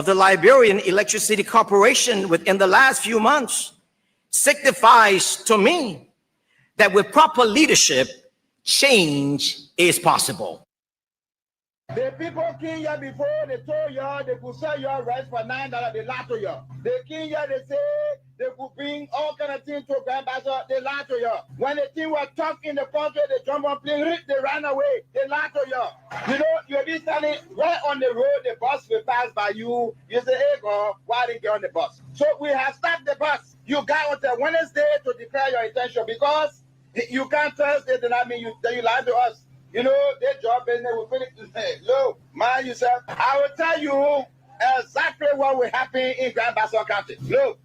of the Liberian Electricity Corporation within the last few months signifies to me that with proper leadership, change is possible. The people came here before, they told y'all they could sell your rice for $9, they lied to y'all. They came here, they say they could bring all kind of things to Grand Bazaar, they lied to y'all. When the thing was tough in the country, they jump on plane, they ran away, they lied to y'all. You know, you'll be standing right on the road, the bus will pass by you, you say, hey God, why didn't you get on the bus? So we have stopped the bus. You got until Wednesday to declare your intention, because you can't Thursday, then I mean, you lied to us. You know, their job business will finish. Look, mind yourself. I will tell you exactly what will happen in Grand Bazaar County. Look,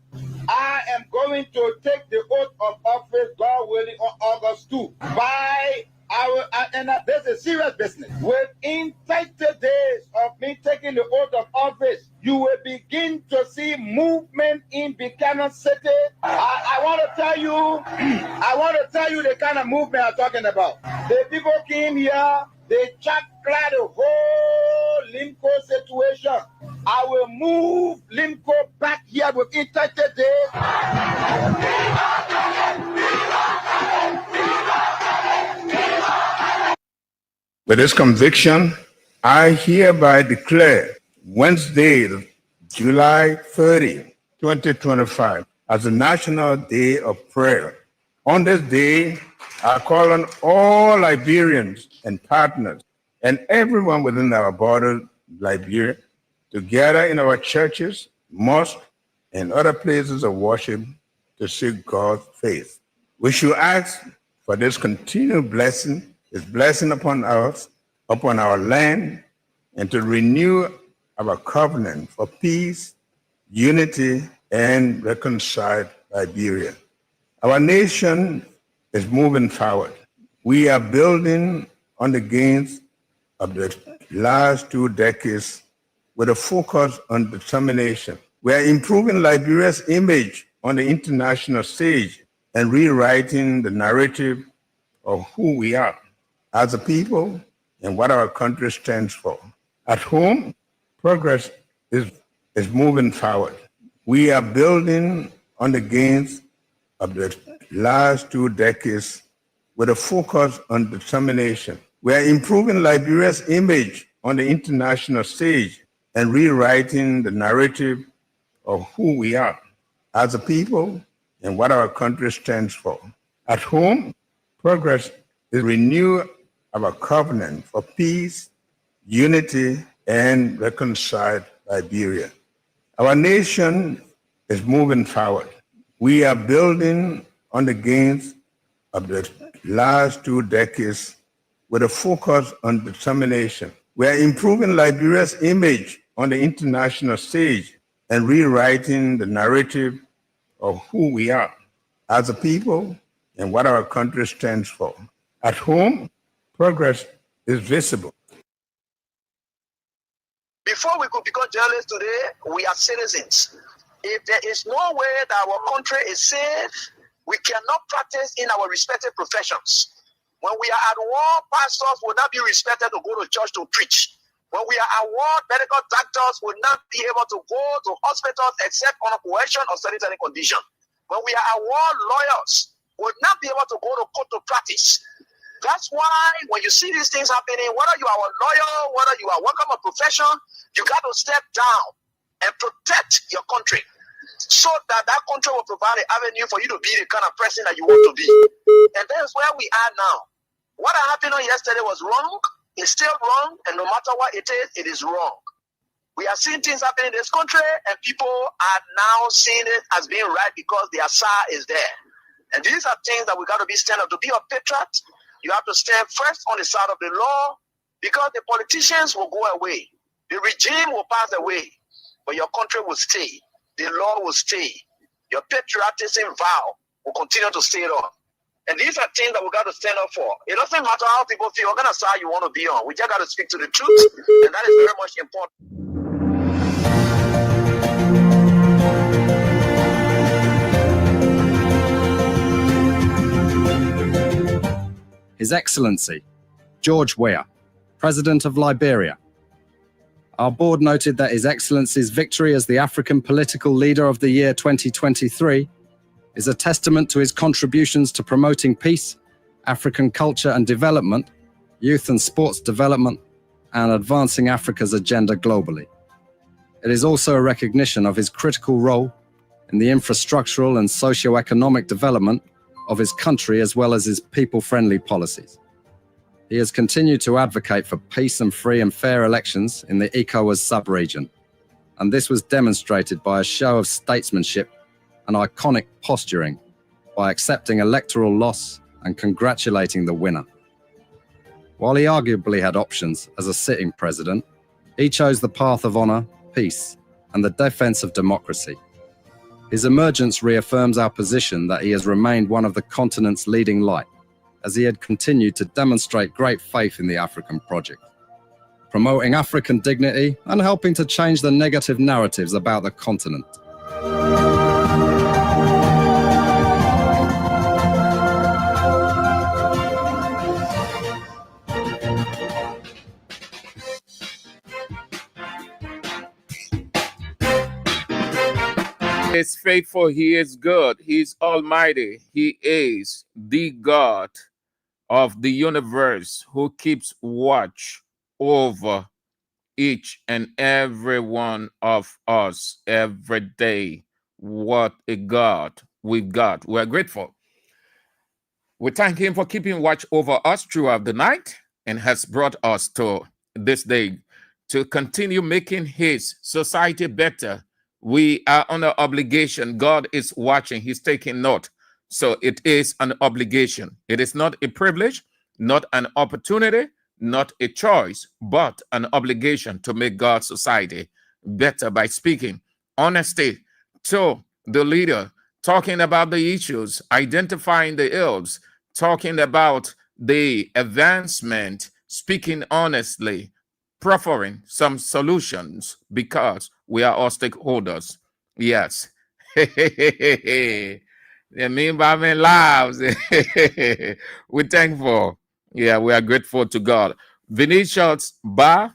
I am going to take the oath of office, God willing, on August 2. And this is serious business. Within 30 days of me taking the oath of office, you will begin to see movement in Buchanan City. I want to tell you the kind of movement I'm talking about. The people came here, they checked the whole Limco situation. I will move Limco back here within 30 days. With this conviction, I hereby declare Wednesday, July 30, 2025, as a National Day of Prayer. On this day, I call on all Liberians and partners and everyone within our border, Liberia, to gather in our churches, mosques, and other places of worship to seek God's face. We should ask for this continued blessing, His blessing upon us, upon our land, and to renew our covenant for peace, unity, and reconciled Liberia. Our nation is moving forward. We are building on the gains of the last 2 decades with a focus on determination. We are improving Liberia's image on the international stage and rewriting the narrative of who we are as a people and what our country stands for. At home, progress is moving forward. We are building on the gains of the last 2 decades with a focus on determination. We are improving Liberia's image on the international stage and rewriting the narrative of who we are as a people and what our country stands for. At home, progress is renew our covenant for peace, unity, and reconciled Liberia. Our nation is moving forward. We are building on the gains of the last 2 decades with a focus on determination. We are improving Liberia's image on the international stage and rewriting the narrative of who we are as a people and what our country stands for. At home, progress is visible. Before we could become journalists today, we are citizens. If there is no way that our country is safe, we cannot practice in our respective professions. When we are at war, pastors will not be respected to go to church to preach. When we are at war, medical doctors will not be able to go to hospitals except on a coercion or sanitary condition. When we are at war, lawyers will not be able to go to court to practice. That's why when you see these things happening, whether you are a lawyer, whether you are working a profession, you got to step down and protect your country so that that country will provide an avenue for you to be the kind of person that you want to be. And that's where we are now. What happened on yesterday was wrong. It's still wrong. And no matter what it is wrong. We are seeing things happening in this country, and people are now seeing it as being right because the Asa is there. And these are things that we got to be stand up. To be a patriot, you have to stand first on the side of the law, because the politicians will go away. The regime will pass away, but your country will stay. The law will stay. Your patriotism vow will continue to stay on. And these are things that we got to stand up for. It doesn't matter how people feel, what kind of side you want to be on. We just got to speak to the truth, and that is very much important. His Excellency, George Weah, President of Liberia. Our board noted that His Excellency's victory as the African Political Leader of the Year 2023 is a testament to his contributions to promoting peace, African culture and development, youth and sports development, and advancing Africa's agenda globally. It is also a recognition of his critical role in the infrastructural and socio-economic development of his country as well as his people-friendly policies. He has continued to advocate for peace and free and fair elections in the ECOWAS sub-region, and this was demonstrated by a show of statesmanship and iconic posturing by accepting electoral loss and congratulating the winner. While he arguably had options as a sitting president, he chose the path of honor, peace, and the defense of democracy. His emergence reaffirms our position that he has remained one of the continent's leading light, as he had continued to demonstrate great faith in the African project, promoting African dignity and helping to change the negative narratives about the continent. He is faithful, he is good, he is almighty, he is the God of the universe who keeps watch over each and every one of us every day. What a God we've got. We're grateful. We thank him for keeping watch over us throughout the night and has brought us to this day to continue making his society better. We are under obligation. God is watching. He's taking note. So it is an obligation. It is not a privilege, not an opportunity, not a choice, but an obligation to make God's society better by speaking honesty to the leader, talking about the issues, identifying the ills, talking about the advancement, speaking honestly, proffering some solutions because we are all stakeholders. Yes. The mean by me lives. We're thankful. Yeah, we are grateful to God. Vinicius Ba,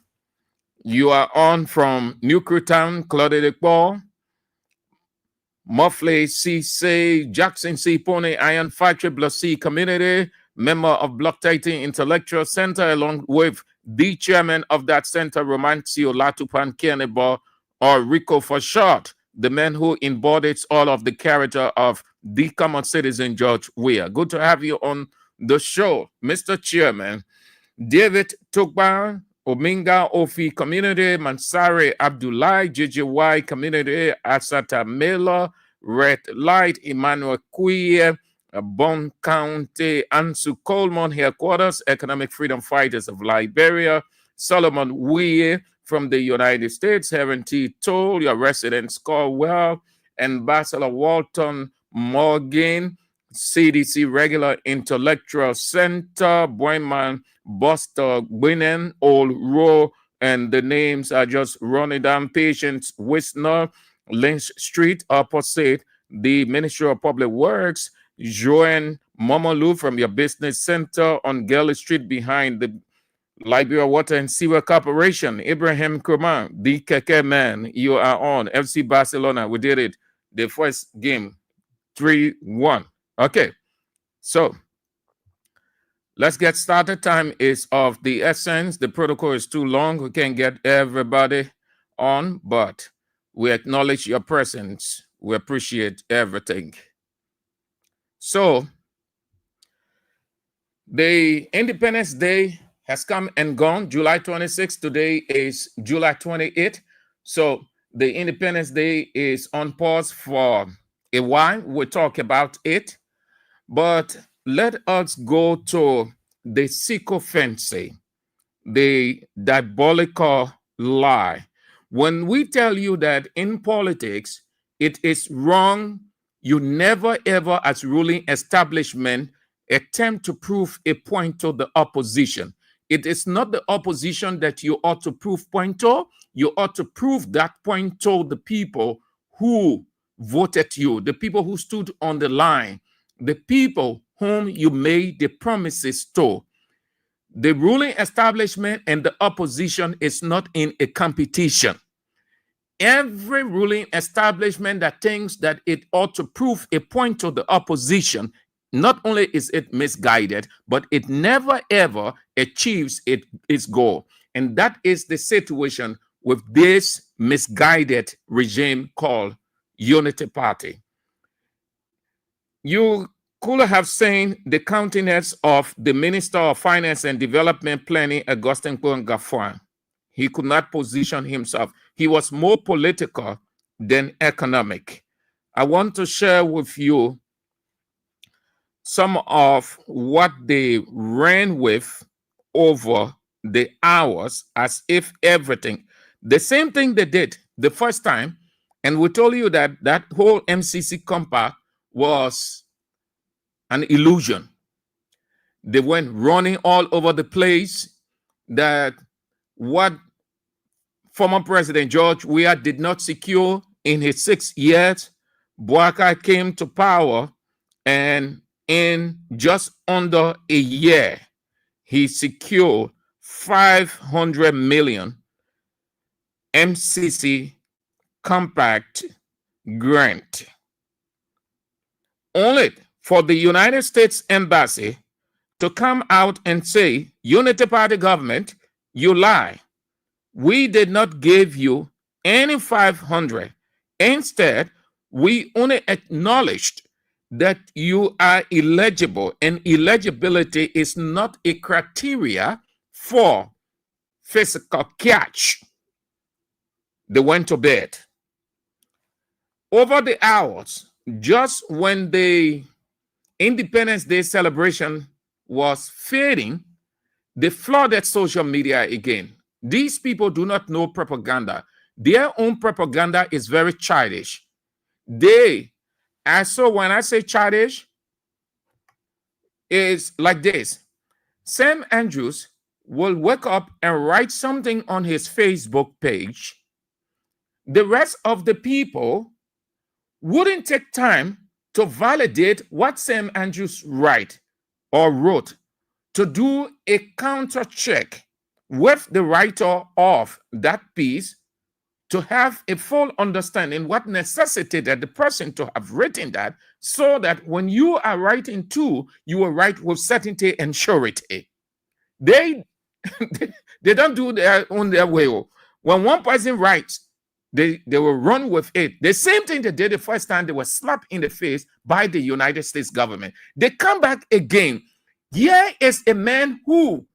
you are on from New Town, Claude de Paul, Muffley C. Jackson C. Pony, Iron Factory, Blossy Community, member of Block 18 Intellectual Center, along with the chairman of that center, Romancio Latupan Kenebo, or Rico for short, the man who embodies all of the character of the common citizen George Weah. Good to have you on the show, Mr. Chairman. David Tukban, Ominga Ofi Community, Mansari Abdullahi, JJY Community, Asata Mela, Red Light, Emmanuel Kuye, Bon County, Ansu Coleman Headquarters, Economic Freedom Fighters of Liberia, Solomon Weah from the United States, Heaven T. Toll, your residents score well, Ambassador Walton Morgan, CDC Regular Intellectual Center, Boyman, Buster, Gwinen, Old Row, and the names are just running down. Patience Wisner, Lynch Street, opposite the Ministry of Public Works, Joanne Momalu from your business center on Galley Street behind the Liberia Water and Sewer Corporation, Ibrahim Kurman, the Keke Man, you are on. FC Barcelona, we did it. The first game, 3-1. Okay, so let's get started. Time is of the essence. The protocol is too long. We can't get everybody on, but we acknowledge your presence. We appreciate everything. So, the Independence Day has come and gone. July 26th. Today is July 28th. So, the Independence Day is on pause for a while. We'll talk about it. But let us go to the sycophancy, the diabolical lie. When we tell you that in politics, it is wrong, you never ever, as ruling establishment, attempt to prove a point to the opposition. It is not the opposition that you ought to prove point to. You ought to prove that point to the people who voted you, the people who stood on the line, the people whom you made the promises to. The ruling establishment and the opposition is not in a competition. Every ruling establishment that thinks that it ought to prove a point to the opposition, not only is it misguided, but it never ever achieves its goal. And that is the situation with this misguided regime called Unity Party. You could have seen the countenance of the Minister of Finance and Development Planning, Augustin Kouangafouan. He could not position himself. He was more political than economic. I want to share with you some of what they ran with over the hours, as if everything, the same thing they did the first time. And we told you that that whole MCC compact was an illusion. They went running all over the place, that what former President George Weah did not secure in his 6 years, Bouakai came to power, and in just under a year, he secured 500 million MCC compact grant. Only for the United States Embassy to come out and say, Unity Party government, you lie. We did not give you any 500. Instead, we only acknowledged that you are eligible, and eligibility is not a criteria for fiscal catch. They went to bed. Over the hours, just when the Independence Day celebration was fading, they flooded social media again. These people do not know propaganda. Their own propaganda is very childish. So when I say childish, is like this. Sam Andrews will wake up and write something on his Facebook page. The rest of the people wouldn't take time to validate what Sam Andrews wrote, to do a counter check with the writer of that piece, to have a full understanding what necessitated the person to have written that, so that when you are writing too, you will write with certainty and surety. They don't do their own their way. When one person writes, they will run with it. The same thing they did the first time. They were slapped in the face by the United States government. They come back again. Here is a man who,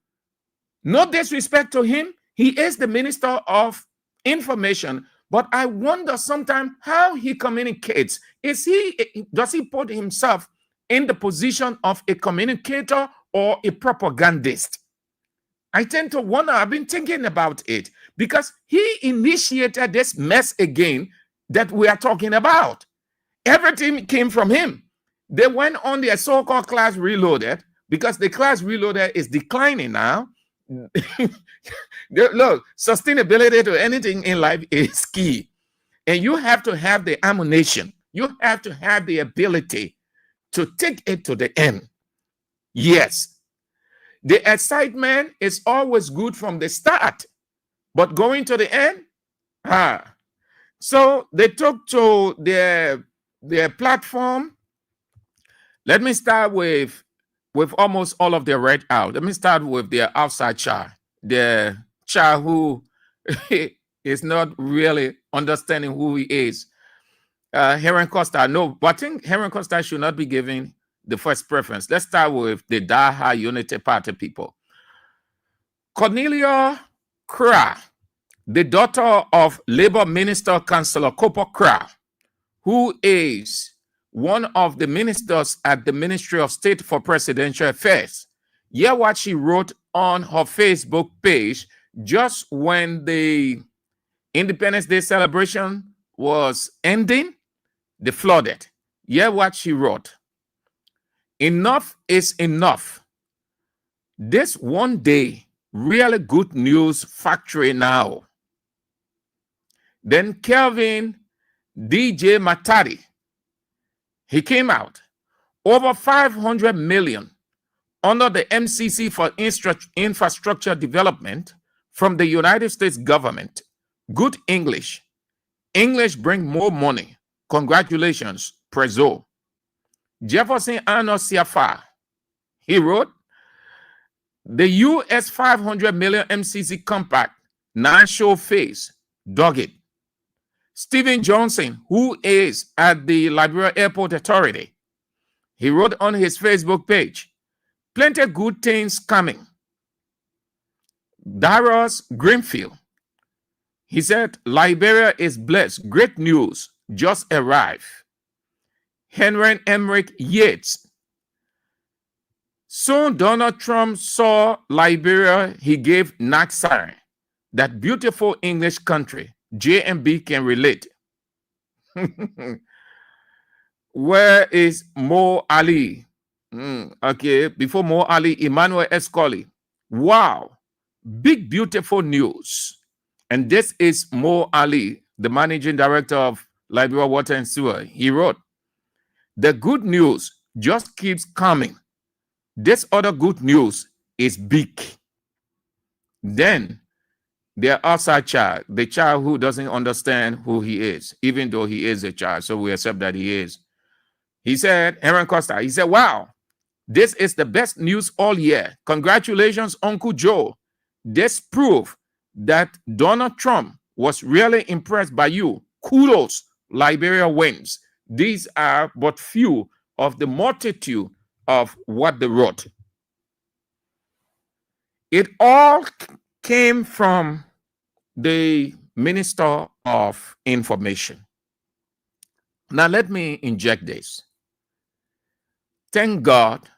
no disrespect to him, he is the Minister of Information, but I wonder sometimes how he communicates. Does he put himself in the position of a communicator or a propagandist? I tend to wonder. I've been thinking about it, because he initiated this mess again that we are talking about. Everything came from him. They went on their so-called class reloaded, because the class reloaded is declining now. Look, sustainability to anything in life is key. And you have to have the ammunition. You have to have the ability to take it to the end. Yes. The excitement is always good from the start, but going to the end, So they took to their platform. Let me start with almost all of their red out. Let me start with their outside child, the child who is not really understanding who he is. Heron Costa, no, but I think Heron Costa should not be given the first preference. Let's start with the Daha Unity Party people. Cornelia Kra, the daughter of Labor Minister Councillor Kopo Kra, who is one of the ministers at the Ministry of State for Presidential Affairs. Hear what she wrote on her Facebook page just when the Independence Day celebration was ending. They flooded. Hear what she wrote. Enough is enough. This one day, really good news factory now. Then Kelvin DJ Matari, he came out. Over 500 million under the MCC for Infrastructure Development from the United States government. Good English. English bring more money. Congratulations, Prezo. Jefferson Arnold Siafa, he wrote, the US 500 million MCC compact, non-show face, dog it. Stephen Johnson, who is at the Liberia Airport Authority, he wrote on his Facebook page, plenty good things coming. Darius Greenfield, he said, Liberia is blessed. Great news just arrived. Henry Emmerich Yates. Soon Donald Trump saw Liberia, he gave Naxar, that beautiful English country. JMB can relate. Where is Mo Ali? Okay, before Mo Ali, Emmanuel Escoli. Wow, big, beautiful news. And this is Mo Ali, the managing director of Liberia Water and Sewer. He wrote, the good news just keeps coming. This other good news is big. Then there outside child, the child who doesn't understand who he is, even though he is a child, so we accept that he is. He said, Aaron Costa, he said, wow, this is the best news all year. Congratulations, Uncle Joe. This proof that Donald Trump was really impressed by you. Kudos, Liberia wins. These are but few of the multitude of what they wrote. It all came from the Minister of Information. Now let me inject this. Thank God,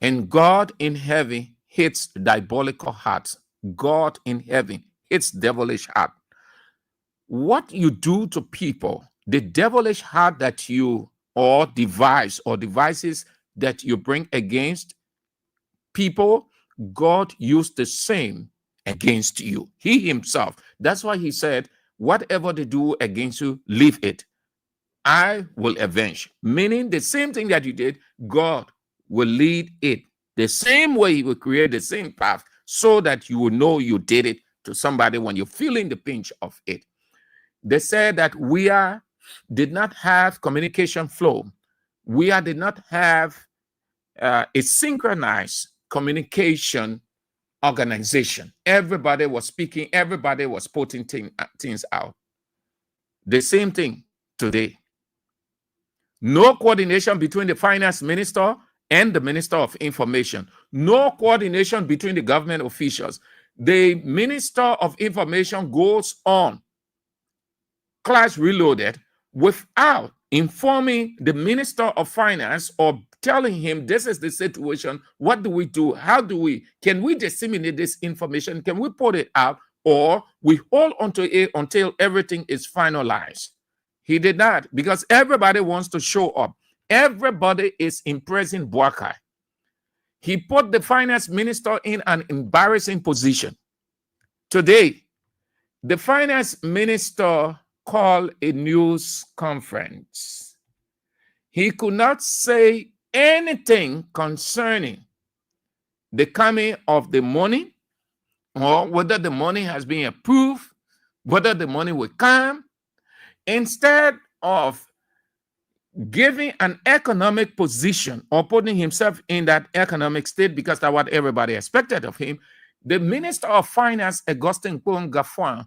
and God in heaven hates diabolical hearts. God in heaven hates devilish heart. What you do to people, the devilish heart that you or devices that you bring against people, God used the same against you. He himself. That's why he said, whatever they do against you, leave it. I will avenge. Meaning the same thing that you did, God will lead it. The same way he will create the same path so that you will know you did it to somebody when you're feeling the pinch of it. They said that did not have communication flow. Did not have a synchronized communication organization. Everybody was speaking. Everybody was putting things out. The same thing today. No coordination between the finance minister and the minister of information. No coordination between the government officials. The minister of information goes on Class Reloaded without informing the minister of finance or telling him this is the situation. What do we do? Can we disseminate this information? Can we put it out, or we hold onto it until everything is finalized? He did not, because everybody wants to show up. Everybody is impressing Boakai. He put the finance minister in an embarrassing position. Today, the finance minister called a news conference. He could not say anything concerning the coming of the money, or whether the money has been approved, whether the money will come. Instead of giving an economic position or putting himself in that economic state, because that's what everybody expected of him, the Minister of Finance, Augustin Kouangafouan,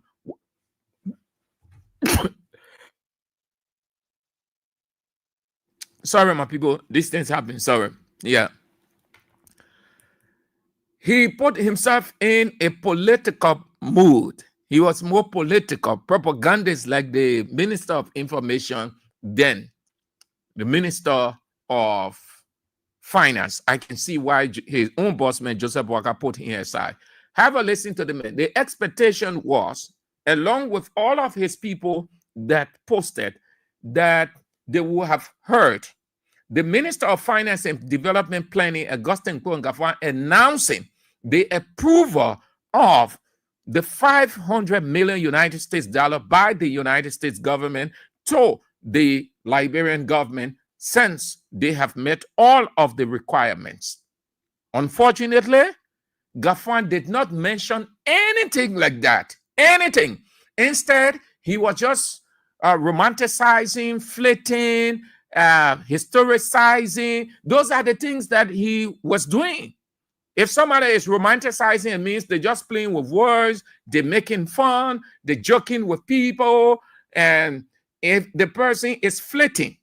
sorry, my people, these things happen, sorry. Yeah. He put himself in a political mood. He was more political, propagandist like the Minister of Information than the Minister of Finance. I can see why his own boss man, Joseph Walker, put him aside. Have a listen to the man. The expectation was, along with all of his people that posted, that they would have heard the Minister of Finance and Development Planning, Augustin Kouangafouan, announcing the approval of the $500 million United States dollar by the United States government to the Liberian government, since they have met all of the requirements. Unfortunately, Gafwan did not mention anything like that. Anything. Instead, he was just romanticizing, flirting, historicizing. Those are the things that he was doing. If somebody is romanticizing, it means they're just playing with words, they're making fun, they're joking with people. And if the person is flirting,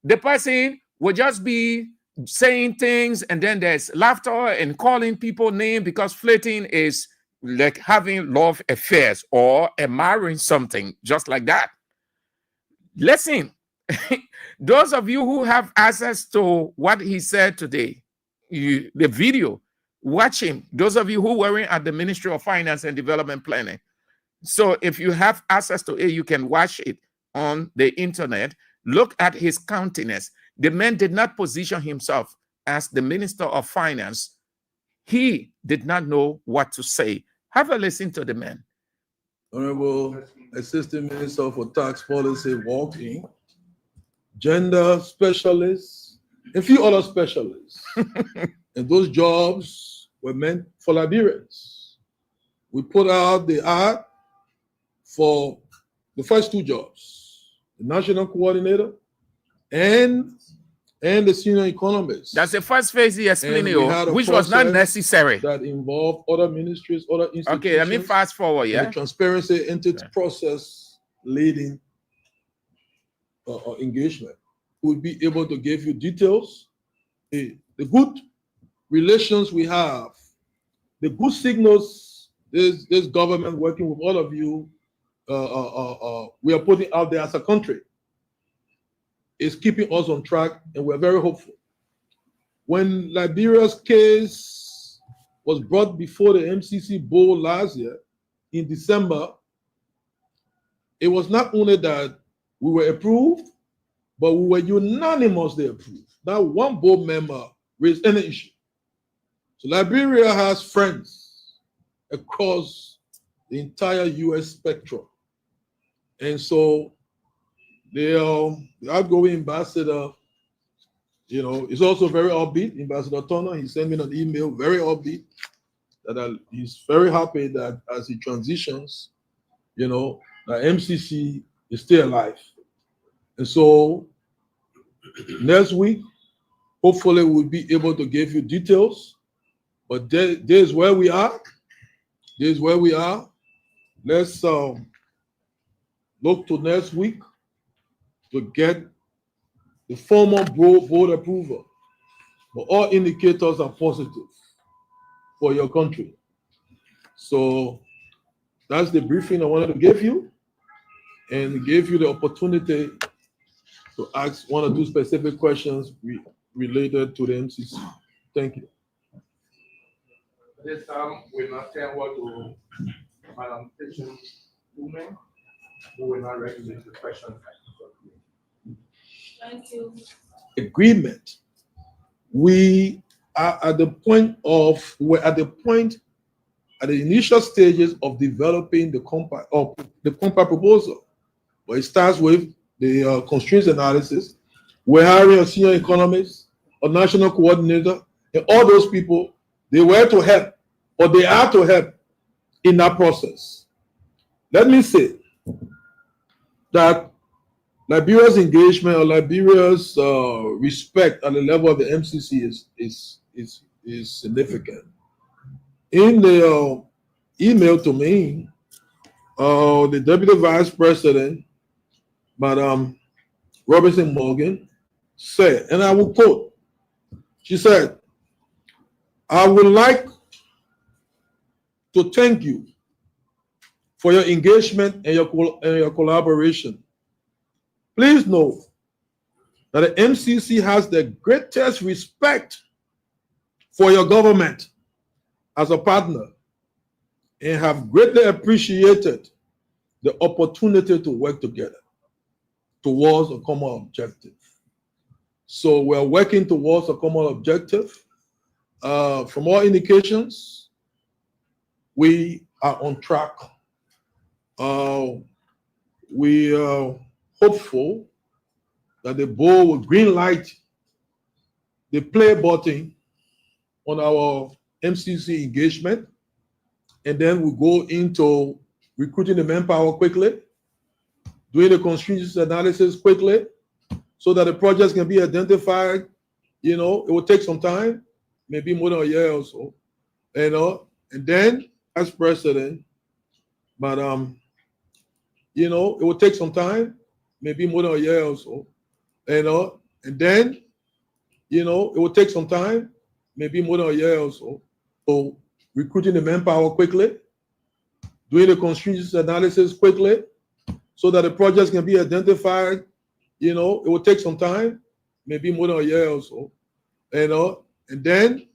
the person will just be saying things, and then there's laughter and calling people names, because flirting is like having love affairs or admiring something, just like that. Listen, those of you who have access to what he said today, the video, watch him. Those of you who were at the Ministry of Finance and Development Planning. So if you have access to it, you can watch it on the internet. Look at his countenance. The man did not position himself as the Minister of Finance. He did not know what to say. Have a listen to the man. Honorable Assistant Minister for Tax Policy walked in, gender specialists, a few other specialists. And those jobs were meant for Liberians. We put out the ad for the first two jobs, the national coordinator and the senior economist. That's the first phase he explained, which was not necessary. That involved other ministries, other institutions. Okay, let me fast forward, yeah? The transparency into the process leading engagement. We'll be able to give you details, the good relations we have, the good signals this government working with all of you, we are putting out there as a country, is keeping us on track, and we're very hopeful. When Liberia's case was brought before the MCC board last year in December, it was not only that we were approved, but we were unanimously approved. Not one board member raised any issue. So Liberia has friends across the entire US spectrum. And so the outgoing ambassador, is also very upbeat. Ambassador Turner, he sent me an email, very upbeat, that he's very happy that as he transitions, that MCC is still alive. And so next week, hopefully we'll be able to give you details, but there's where we are. There's where we are. Let's look to next week to get the formal board approval. But all indicators are positive for your country. So that's the briefing I wanted to give you, and give you the opportunity to ask one or two specific questions related to the MCC. Thank you. This time, we're not saying what to Madam Kitchen Woman, who will not regulate the question. Thank you. Agreement. We are at the initial stages of developing the compact proposal. But it starts with the constraints analysis. We're hiring a senior economist, a national coordinator, and all those people, they were to help, or they are to help in that process. Let me say that Liberia's engagement, or Liberia's respect at the level of the MCC is significant. In the email to me, the Deputy Vice President, Madam Robinson Morgan, said, and I will quote, she said, "I would like to thank you for your engagement and your collaboration. Please know that the MCC has the greatest respect for your government as a partner, and have greatly appreciated the opportunity to work together towards a common objective." So we're working towards a common objective. From all indications, we are on track. We are hopeful that the board will green light the play button on our MCC engagement, and then we go into recruiting the manpower quickly, doing the constraints analysis quickly, so that the projects can be identified. You know, it will take some time, maybe more than a year or so. You know, and then as president, but you know, it will take some time, maybe more than a year or so. You know, and then, you know, it will take some time, maybe more than a year or so. So recruiting the manpower quickly, doing the constraints analysis quickly, so that the projects can be identified. You know, it will take some time, maybe more than a year or so. You know, and then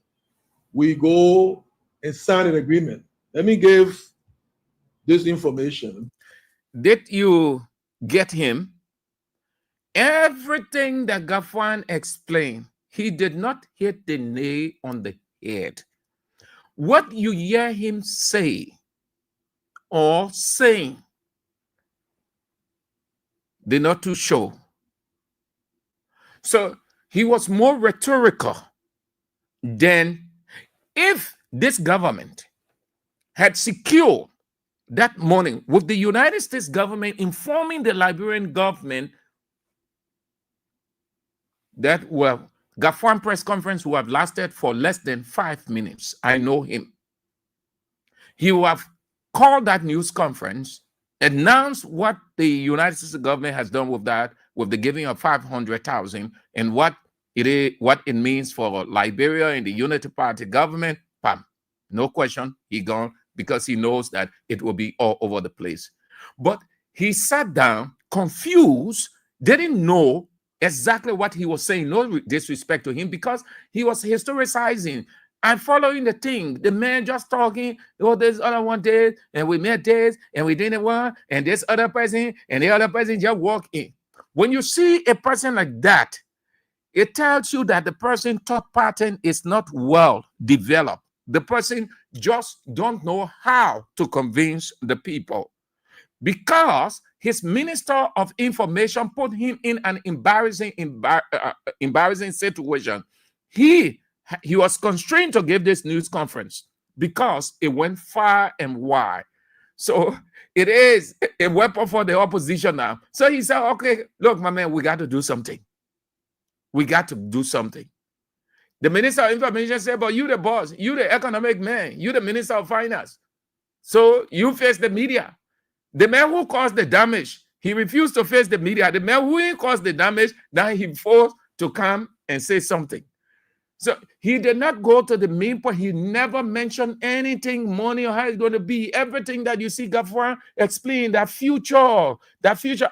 we go and sign an agreement. Let me give this information. Did you get him? Everything that Gafwan explained, he did not hit the nail on the head. What you hear him say or saying, they're not too sure. So he was more rhetorical than if this government had secured that morning with the United States government informing the Liberian government that, well, Gafwan press conference would have lasted for less than 5 minutes. I know him. He would have called that news conference, announced what the United States government has done with that, with the giving of 500,000, and what it means for Liberia and the Unity Party government. Pam, no question, he gone, because he knows that it will be all over the place. But he sat down, confused, didn't know exactly what he was saying. No disrespect to him, because he was historicizing and following the thing. The man just talking, oh, this other one did, and we met this, and we didn't want, and this other person, and the other person just walk in. When you see a person like that, it tells you that the person thought pattern is not well developed. The person just don't know how to convince the people, because his minister of information put him in an embarrassing situation. He was constrained to give this news conference because it went far and wide. So it is a weapon for the opposition now. So he said, okay, look, my man, we got to do something. We got to do something. The minister of information said, but you the boss, you the economic man, you the minister of finance. So you face the media. The man who caused the damage, he refused to face the media. The man who caused the damage, now he forced to come and say something. So he did not go to the main point. He never mentioned anything, money or how it's going to be. Everything that you see Gafwan explain, that future.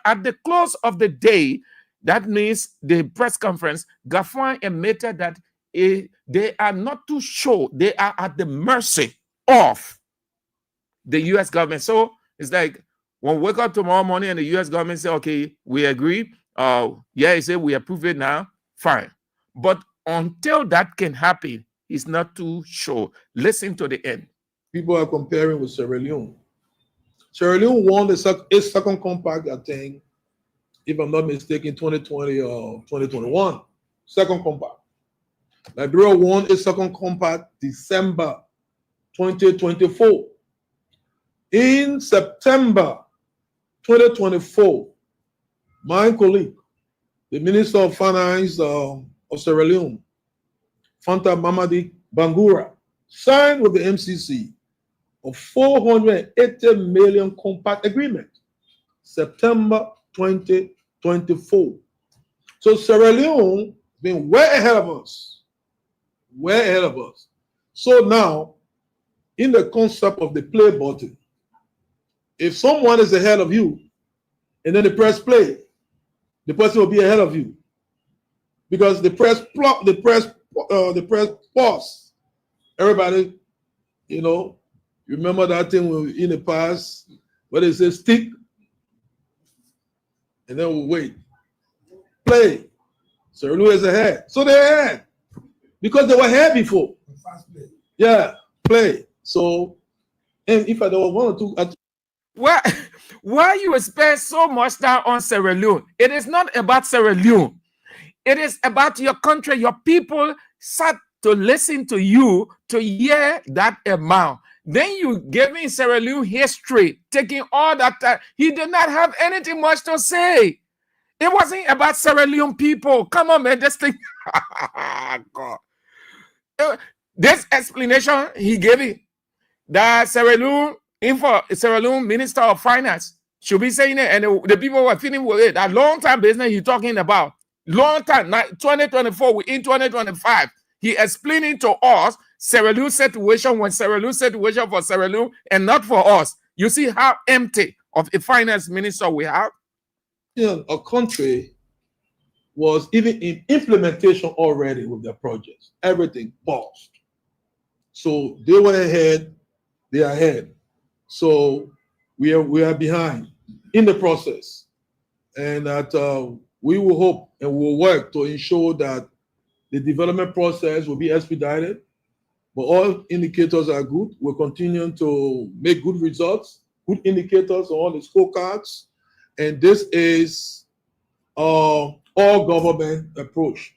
At the close of the day, that means the press conference, Gafwan admitted that they are not too sure. They are at the mercy of the U.S. government. So it's like, when we wake up tomorrow morning and the U.S. government say, okay, we agree. Yeah, he said we approve it now. Fine. But until that can happen, he's not too sure. Listen to the end. People are comparing with Sierra Leone. Sierra Leone won a second compact, I think, if I'm not mistaken, 2020 or 2021. Second compact. Liberia won a second compact December 2024. In September 2024, my colleague, the Minister of Finance of Sierra Leone, Fanta Mamadi Bangura, signed with the MCC a 480 million compact agreement, September 2024. So Sierra Leone has been way ahead of us, way ahead of us. So now, in the concept of the play button, if someone is ahead of you and then the press play, the person will be ahead of you, because the press pause. Everybody, you know, remember that thing in the past where they say stick and then we'll wait. Play. So Lou is ahead. So they're ahead because they were ahead before. Yeah, play. So, and if I don't want to, Why you spend so much time on Sierra Leone? It is not about Sierra Leone. It is about your country. Your people sat to listen to you to hear that amount. Then you gave me Sierra Leone history, taking all that time. He did not have anything much to say. It wasn't about Sierra Leone people. Come on, man. This thing. God. This explanation he gave it, that Sierra Leone Minister of Finance should be saying it, and the people were feeling with it. That long time business he's talking about. Long time, 2024, we're in 2025. He explaining to us Sierra Leone situation when Sierra Leone situation for Sierra Leone and not for us. You see how empty of a finance minister we have? A country was even in implementation already with their projects. Everything paused. So they went ahead, they are ahead. So we are behind in the process. And that we will hope and will work to ensure that the development process will be expedited. But all indicators are good. We're continuing to make good results, good indicators on all the scorecards. And this is all government approach,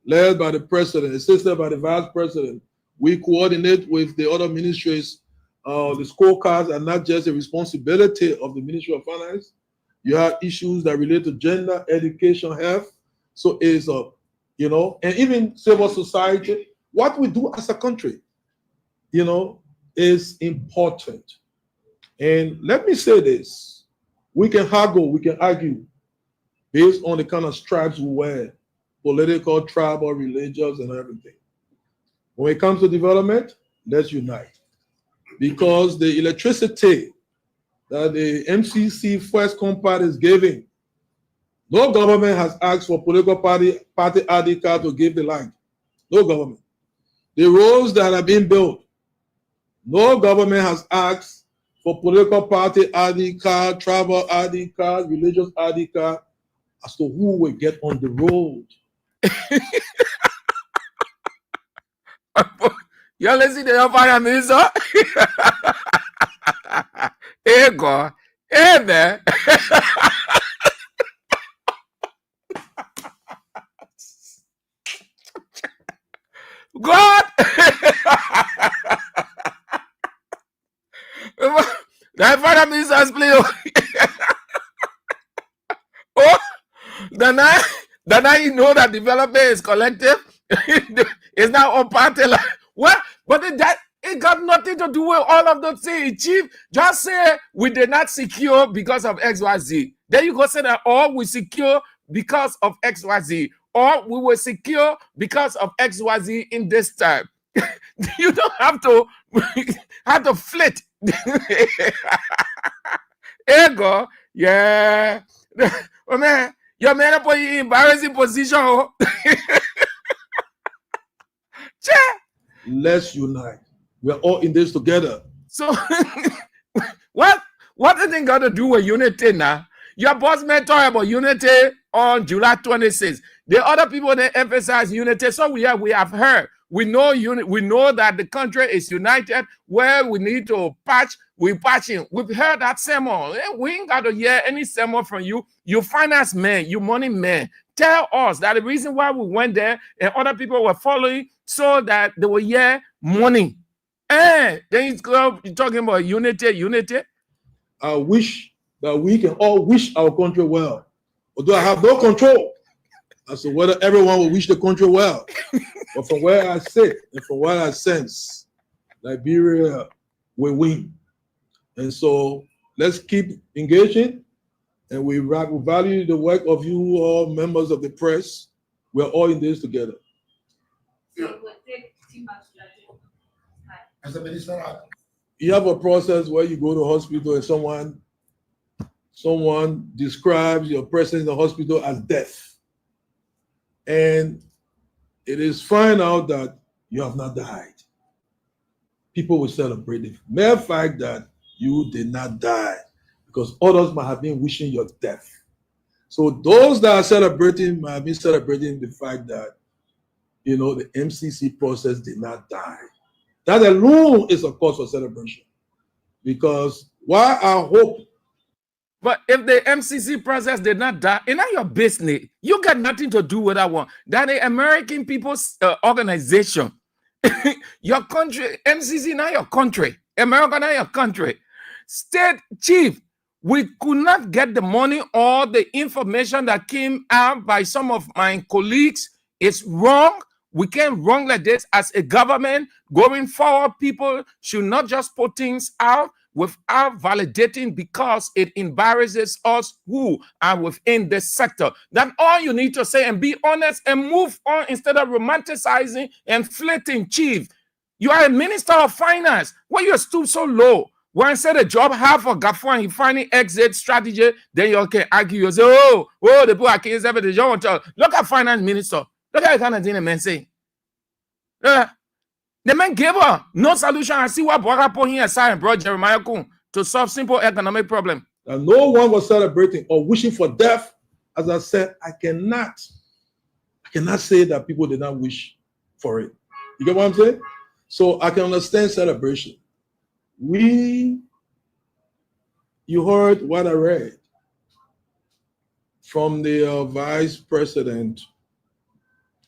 led by the president, assisted by the vice president. We coordinate with the other ministries. The scorecards are not just a responsibility of the Ministry of Finance. You have issues that relate to gender, education, health. So it's and even civil society. What we do as a country, is important. And let me say this: we can haggle, we can argue based on the kind of stripes we wear, political, tribal, religious, and everything. When it comes to development, let's unite. Because the electricity that the MCC First Compact is giving, no government has asked for political party ID card to give the line. No government. The roads that are being built, no government has asked for political party ID card, tribal ID card, religious ID card, as to who will get on the road. You're listening to your finance minister? Hey, God. Hey, man. God. That finance minister has played. Oh, then I know that development is collective. It's not on party line. What? But it got nothing to do with all of those things, Chief. Just say we did not secure because of XYZ. Then you go say that, or we secure because of XYZ, or we were secure because of XYZ in this time. You don't have to flit. Ego, yeah. Oh man, you're made up in embarrassing position. Let's unite. We're all in this together. So, what the thing got to do with unity now? Your boss man talk about unity on July 26th. The other people, they emphasize unity. So we have heard. We know we know that the country is united. Where we need to patch, we're patching. We've heard that sermon. We ain't got to hear any sermon from you. You finance man, you money man. Tell us that the reason why we went there and other people were following so that they will hear money. And then you're talking about unity. I wish that we can all wish our country well. Although I have no control as to whether everyone will wish the country well. But from where I sit and from what I sense, Liberia will win. And so let's keep engaging. And we value the work of you all members of the press. We're all in this together. As a minister, you have a process where you go to hospital and someone describes your presence in the hospital as death. And it is found out that you have not died. People will celebrate the mere fact that you did not die, because others might have been wishing your death. So those that are celebrating might have been celebrating the fact that, the MCC process did not die. That alone is a cause for celebration. Because while I hope But if the MCC process did not die, it's not your business. You got nothing to do with that one. That the American People's Organization, your country, MCC, not your country. America, not your country. State chief, we could not get the money or the information that came out by some of my colleagues. It's wrong. We can't run like this as a government. Going forward, people should not just put things out without validating, because it embarrasses us who are within this sector. That's all you need to say, and be honest and move on instead of romanticizing and flirting. Chief, you are a minister of finance. Why you stoop so low? When I said a job half for Gaffo and he finally exit strategy, then you can argue. You say, oh, the people are against everything. You want to look at finance minister. Look at the kind of thing the man say. The man gave her no solution. I see what Bwagapo here aside and brought Jeremiah Kun to solve simple economic problem. And no one was celebrating or wishing for death. As I said, I cannot say that people did not wish for it. You get what I'm saying? So I can understand celebration. You heard what I read from the vice president,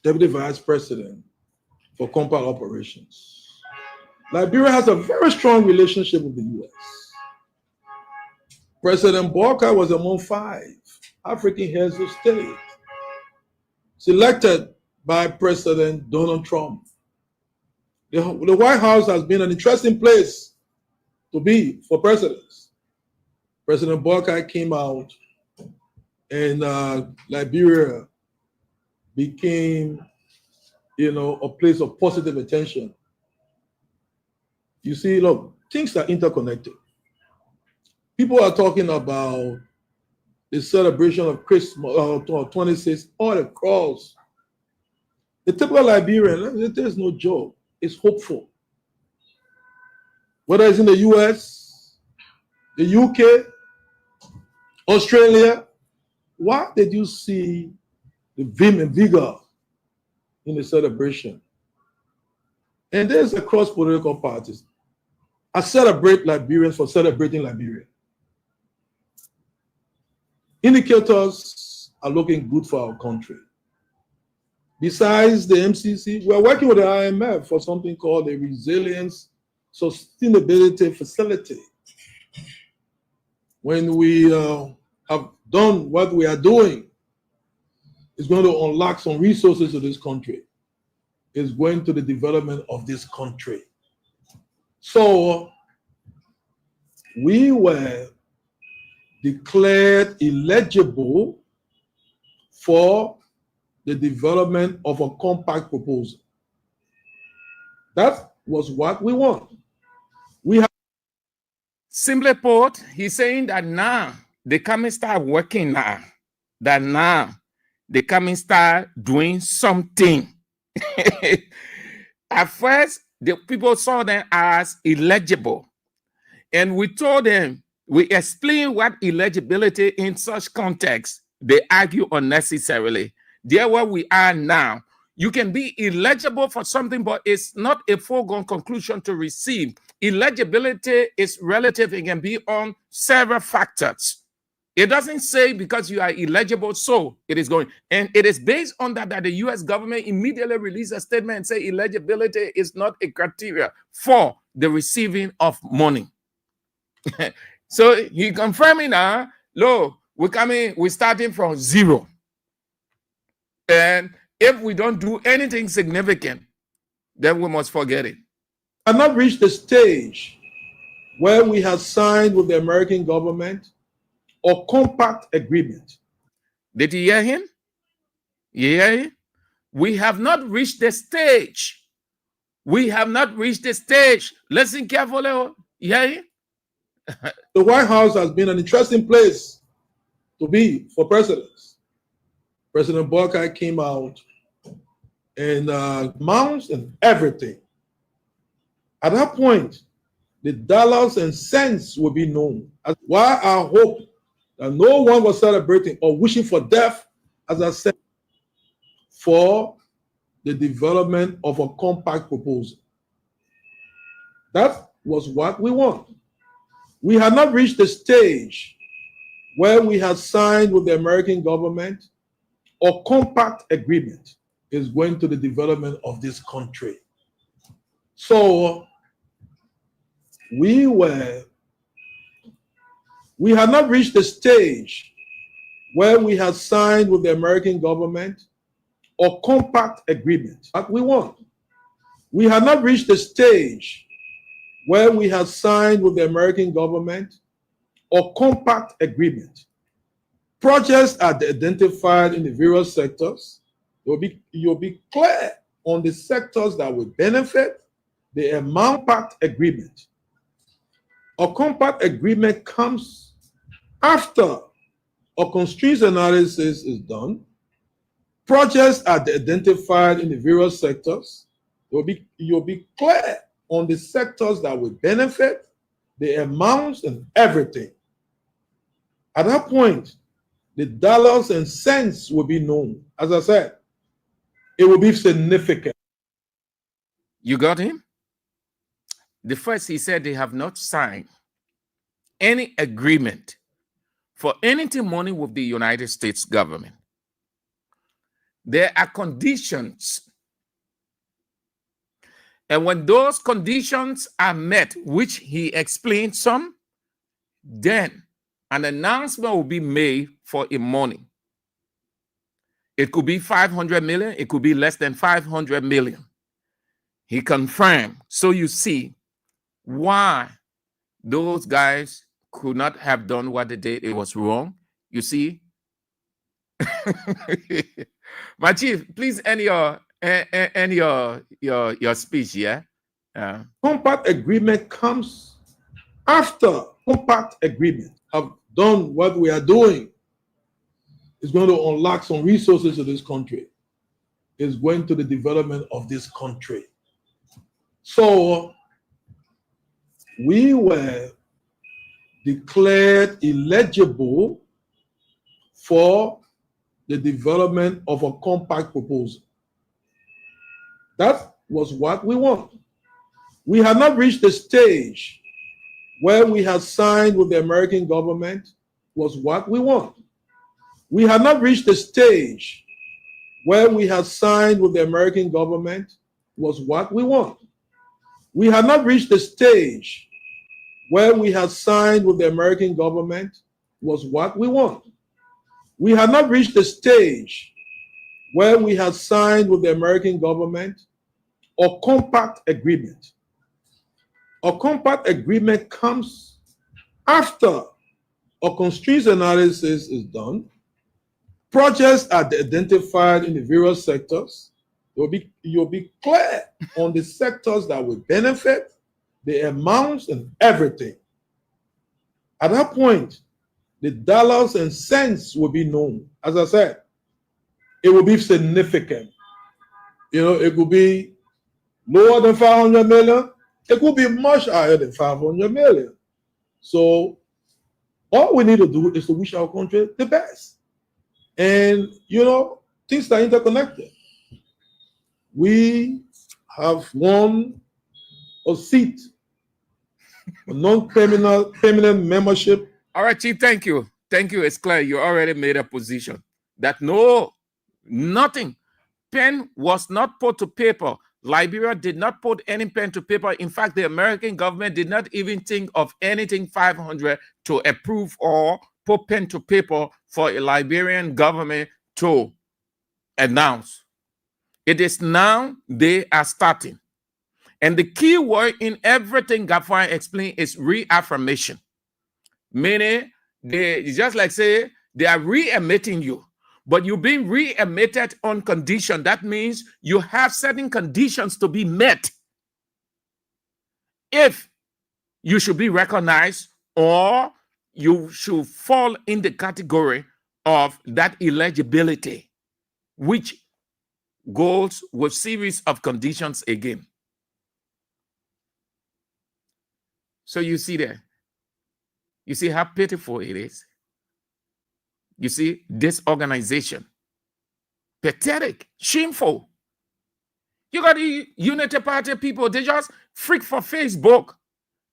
deputy vice president for compound operations. Liberia has a very strong relationship with the U.S. President Walker was among 5 African heads of state selected by President Donald Trump. The White House has been an interesting place to be for presidents. President Walker came out, and Liberia became, a place of positive attention. You see, look, things are interconnected. People are talking about the celebration of Christmas, 26, all across. The typical Liberian, there's no joke. It's hopeful. Whether it's in the US, the UK, Australia, why did you see the vim and vigor in the celebration? And there's across political parties. I celebrate Liberians for celebrating Liberia. Indicators are looking good for our country. Besides the MCC, we're working with the IMF for something called the Resilience Sustainability Facility. When we have done what we are doing, it's going to unlock some resources to this country. It's going to the development of this country. So we were declared eligible for the development of a compact proposal. That was what we want. Simply put, he's saying that now they come and start working now. That now they come and start doing something. At first, the people saw them as illegible. And we told them, we explained what illegibility in such context. They argue unnecessarily. There where we are now. You can be illegible for something, but it's not a foregone conclusion to receive. Illegibility is relative. It can be on several factors. It doesn't say because you are illegible, so it is going. And it is based on that the U.S. government immediately released a statement and say illegibility is not a criteria for the receiving of money. So he confirming now, look, we're starting from 0. And if we don't do anything significant, then we must forget it. I have not reached the stage where we have signed with the American government or compact agreement. Did you hear him? Yeah. We have not reached the stage. We have not reached the stage. Listen carefully. Yeah. The White House has been an interesting place to be for presidents. President Walker came out and mounts and everything. At that point, the dollars and cents will be known. Why I hope that no one was celebrating or wishing for death, as I said, for the development of a compact proposal. That was what we want. We had not reached the stage where we have signed with the American government or compact agreement is going to the development of this country. So we had not reached the stage where we had signed with the American government or compact agreement that we want. We had not reached the stage where we had signed with the American government or compact agreement. Projects are identified in the various sectors. You'll be clear on the sectors that will benefit the amount pact agreement. A compact agreement comes after a constraints analysis is done. Projects are identified in the various sectors. You'll be clear on the sectors that will benefit, the amounts and everything. At that point, the dollars and cents will be known. As I said, it will be significant. You got him? The first, he said they have not signed any agreement for anything money with the United States government. There are conditions. And when those conditions are met, which he explained some, then an announcement will be made for a money. It could be 500 million. It could be less than 500 million. He confirmed. So you see why those guys could not have done what they did. It was wrong. You see? My chief, please end your speech, yeah? Compact agreement comes after compact agreement have done what we are doing. It's going to unlock some resources to this country. It's going to the development of this country. So we were declared eligible for the development of a compact proposal. That was what we want. We had not reached the stage where we had signed with the American government was what we want. We had not reached the stage where we had signed with the American government was what we want. We had not reached the stage where we had signed with the American government was what we want. We had not reached the stage where we had signed with the American government or compact agreement. A compact agreement comes after a constraints analysis is done. Projects are identified in the various sectors. You'll be clear on the sectors that will benefit, the amounts and everything. At that point, the dollars and cents will be known. As I said, it will be significant. It could be lower than 500 million. It could be much higher than 500 million. So all we need to do is to wish our country the best. And, things are interconnected. We have won a seat, a non-permanent membership. All right, Chief, thank you. Thank you. It's clear you already made a position that nothing. Pen was not put to paper. Liberia did not put any pen to paper. In fact, the American government did not even think of anything 500 to approve or put pen to paper for a Liberian government to announce. It is now they are starting. And the key word in everything Gafai explained is reaffirmation. Meaning, they just like say, they are re-emitting you. But you're being re-emitted on condition. That means you have certain conditions to be met if you should be recognized or you should fall in the category of that eligibility, which goes with series of conditions again. So you see there. You see how pitiful it is. You see, this organization, pathetic, shameful. You got the Unity Party people, they just freak for Facebook.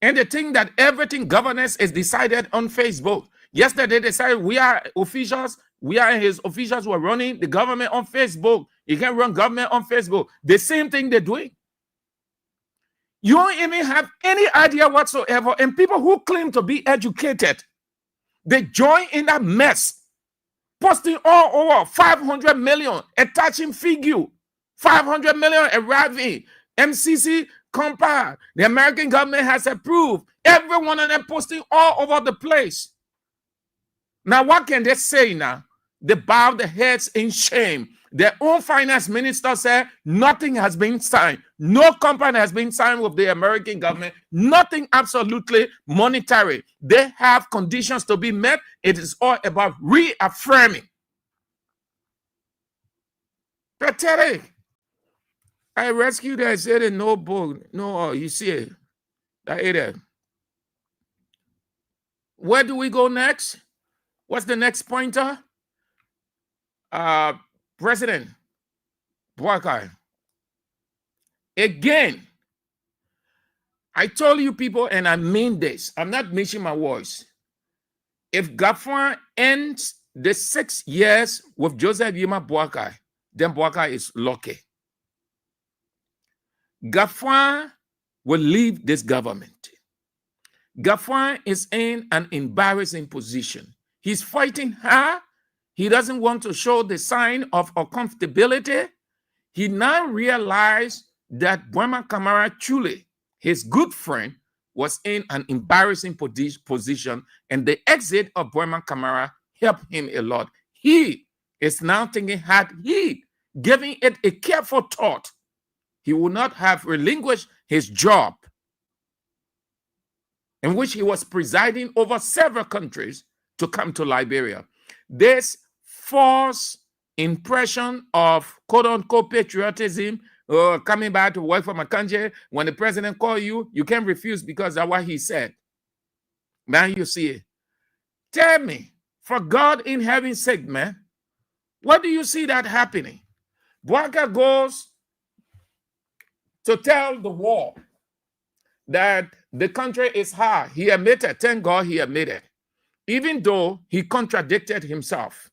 And they think that everything governance is decided on Facebook. Yesterday, they said we are his officials who are running the government on Facebook. You can't run government on Facebook. The same thing they're doing. You don't even have any idea whatsoever. And people who claim to be educated, they join in that mess, posting all over 500 million, attaching figure, 500 million arriving, MCC compiled. The American government has approved. Every one of them posting all over the place. Now, what can they say now? They bow their heads in shame. Their own finance minister said nothing has been signed. No company has been signed with the American government. Nothing absolutely monetary. They have conditions to be met. It is all about reaffirming. Pathetic. I rescued I said it, no book. No, you see it. That area. Where do we go next? What's the next pointer? President Boakai. Again, I told you people, and I mean this, I'm not missing my words. If Gafwan ends the 6 years with Joseph Yima Boakai, then Boakai is lucky. Gafwan will leave this government. Gafwan is in an embarrassing position. He's fighting hard. He doesn't want to show the sign of uncomfortability. He now realized that Bwema Kamara Chule, his good friend, was in an embarrassing position, and the exit of Bwema Kamara helped him a lot. He is now thinking, had he given it a careful thought, he would not have relinquished his job, in which he was presiding over several countries, to come to Liberia. This false impression of quote-unquote patriotism, coming back to work for my country, when the president calls you, you can't refuse because that's what he said. Now you see it. Tell me, for God in heaven's sake, man, what do you see that happening? Boakai goes to tell the world that the country is hard. He admitted, thank God he admitted, even though he contradicted himself.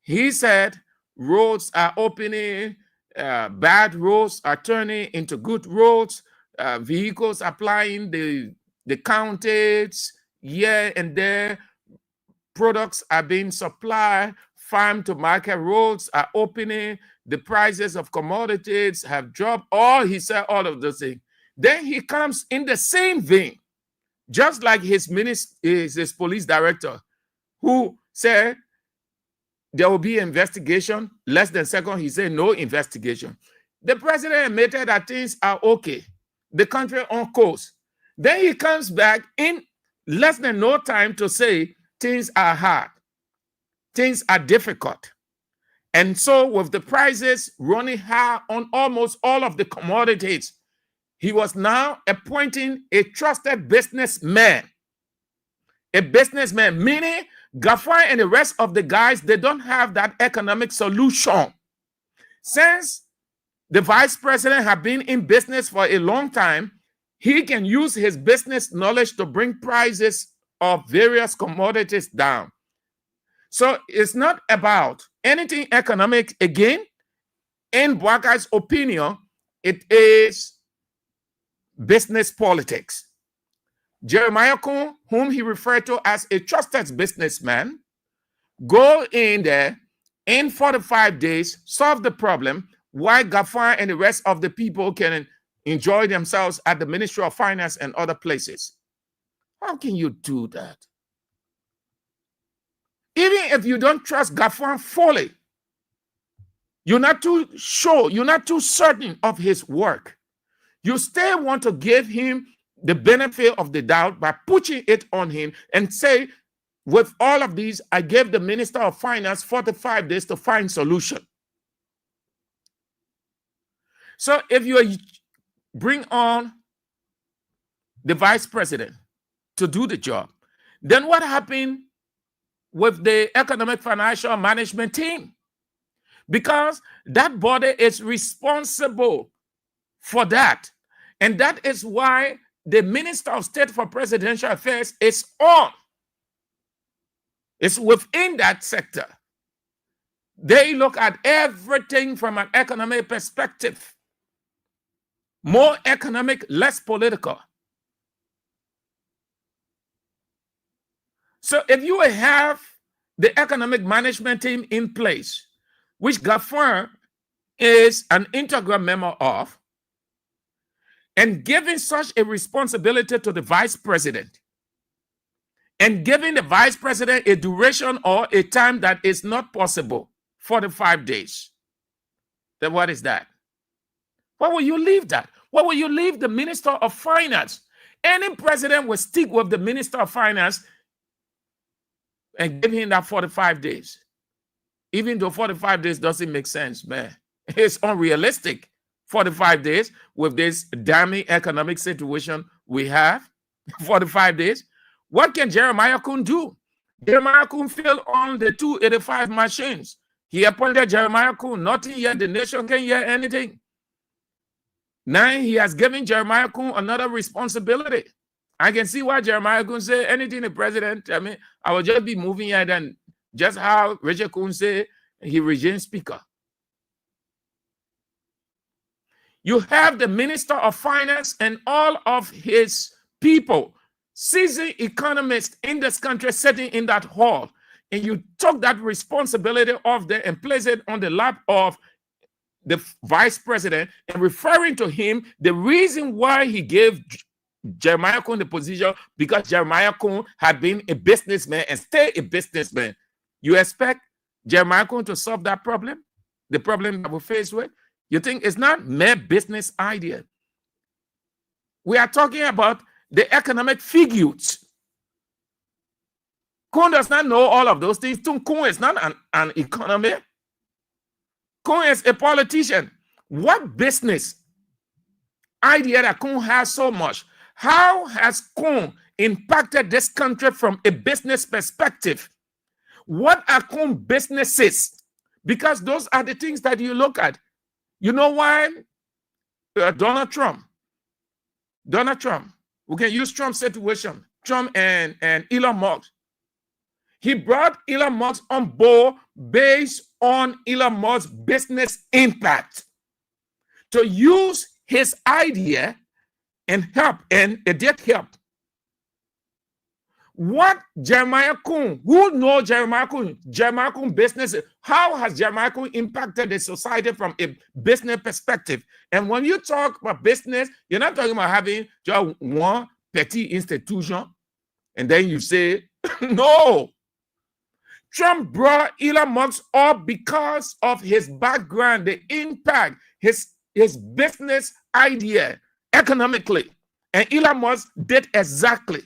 He said roads are opening, bad roads are turning into good roads, vehicles applying the counties here and there, products are being supplied, farm to market roads are opening, the prices of commodities have dropped. He said all of those things. Then he comes in the same vein, just like his police director, who said there will be investigation. Less than a second, he said no investigation. The president admitted that things are okay, the country on course. Then he comes back in less than no time to say things are hard, things are difficult. And so with the prices running high on almost all of the commodities, he was now appointing a trusted businessman. A businessman, meaning Gafwan and the rest of the guys, they don't have that economic solution. Since the vice president have been in business for a long time, he can use his business knowledge to bring prices of various commodities down. So it's not about anything economic again. In Boakai's opinion, it is business politics. Jeremiah Kuhn, whom he referred to as a trusted businessman, go in there in 45 days, solve the problem, while Gafwan and the rest of the people can enjoy themselves at the Ministry of Finance and other places. How can you do that? Even if you don't trust Gafwan fully, you're not too sure, you're not too certain of his work, you still want to give him the benefit of the doubt by pushing it on him and say, with all of these, I gave the Minister of Finance 45 days to find solution. So if you bring on the vice president to do the job, then what happened with the economic financial management team? Because that body is responsible for that. And that is why the Minister of State for Presidential Affairs is on. It's within that sector. They look at everything from an economic perspective. More economic, less political. So if you have the economic management team in place, which Gaffron is an integral member of, and giving such a responsibility to the vice president, and giving the vice president a duration or a time that is not possible, 45 days, then what is that? Why will you leave that? Why will you leave the Minister of Finance? Any president will stick with the Minister of Finance and give him that 45 days. Even though 45 days doesn't make sense, man. It's unrealistic. 45 days with this damning economic situation we have. 45 days. What can Jeremiah Kun do? Jeremiah Kun failed on the 285 machines. He appointed Jeremiah Kun. Nothing yet. The nation can't hear anything. Now he has given Jeremiah Kun another responsibility. I can see why Jeremiah Kun say anything the president, I mean, I will just be moving here than just how Richard Kun say he regimes speaker. You have the Minister of Finance and all of his people, seasoned economists in this country sitting in that hall, and you took that responsibility off there and placed it on the lap of the vice president and referring to him, the reason why he gave Jeremiah Kun the position, because Jeremiah Kun had been a businessman and stay a businessman. You expect Jeremiah Kun to solve that problem, the problem that we're faced with? You think it's not mere business idea? We are talking about the economic figures. Kun does not know all of those things. Kun is not an economist. Kun is a politician. What business idea that Kun has so much? How has Kun impacted this country from a business perspective? What are Kun businesses? Because those are the things that you look at. You know why? Donald Trump, we can use Trump's situation, Trump and Elon Musk. He brought Elon Musk on board based on Elon Musk's business impact to use his idea and help, and it did help. What Jeremiah Kun, who knows Jeremiah Kun business, how has Jeremiah Kun impacted the society from a business perspective? And when you talk about business, you're not talking about having just one petty institution, and then you say, no. Trump brought Elon Musk up because of his background, the impact, his business idea economically. And Elon Musk did exactly.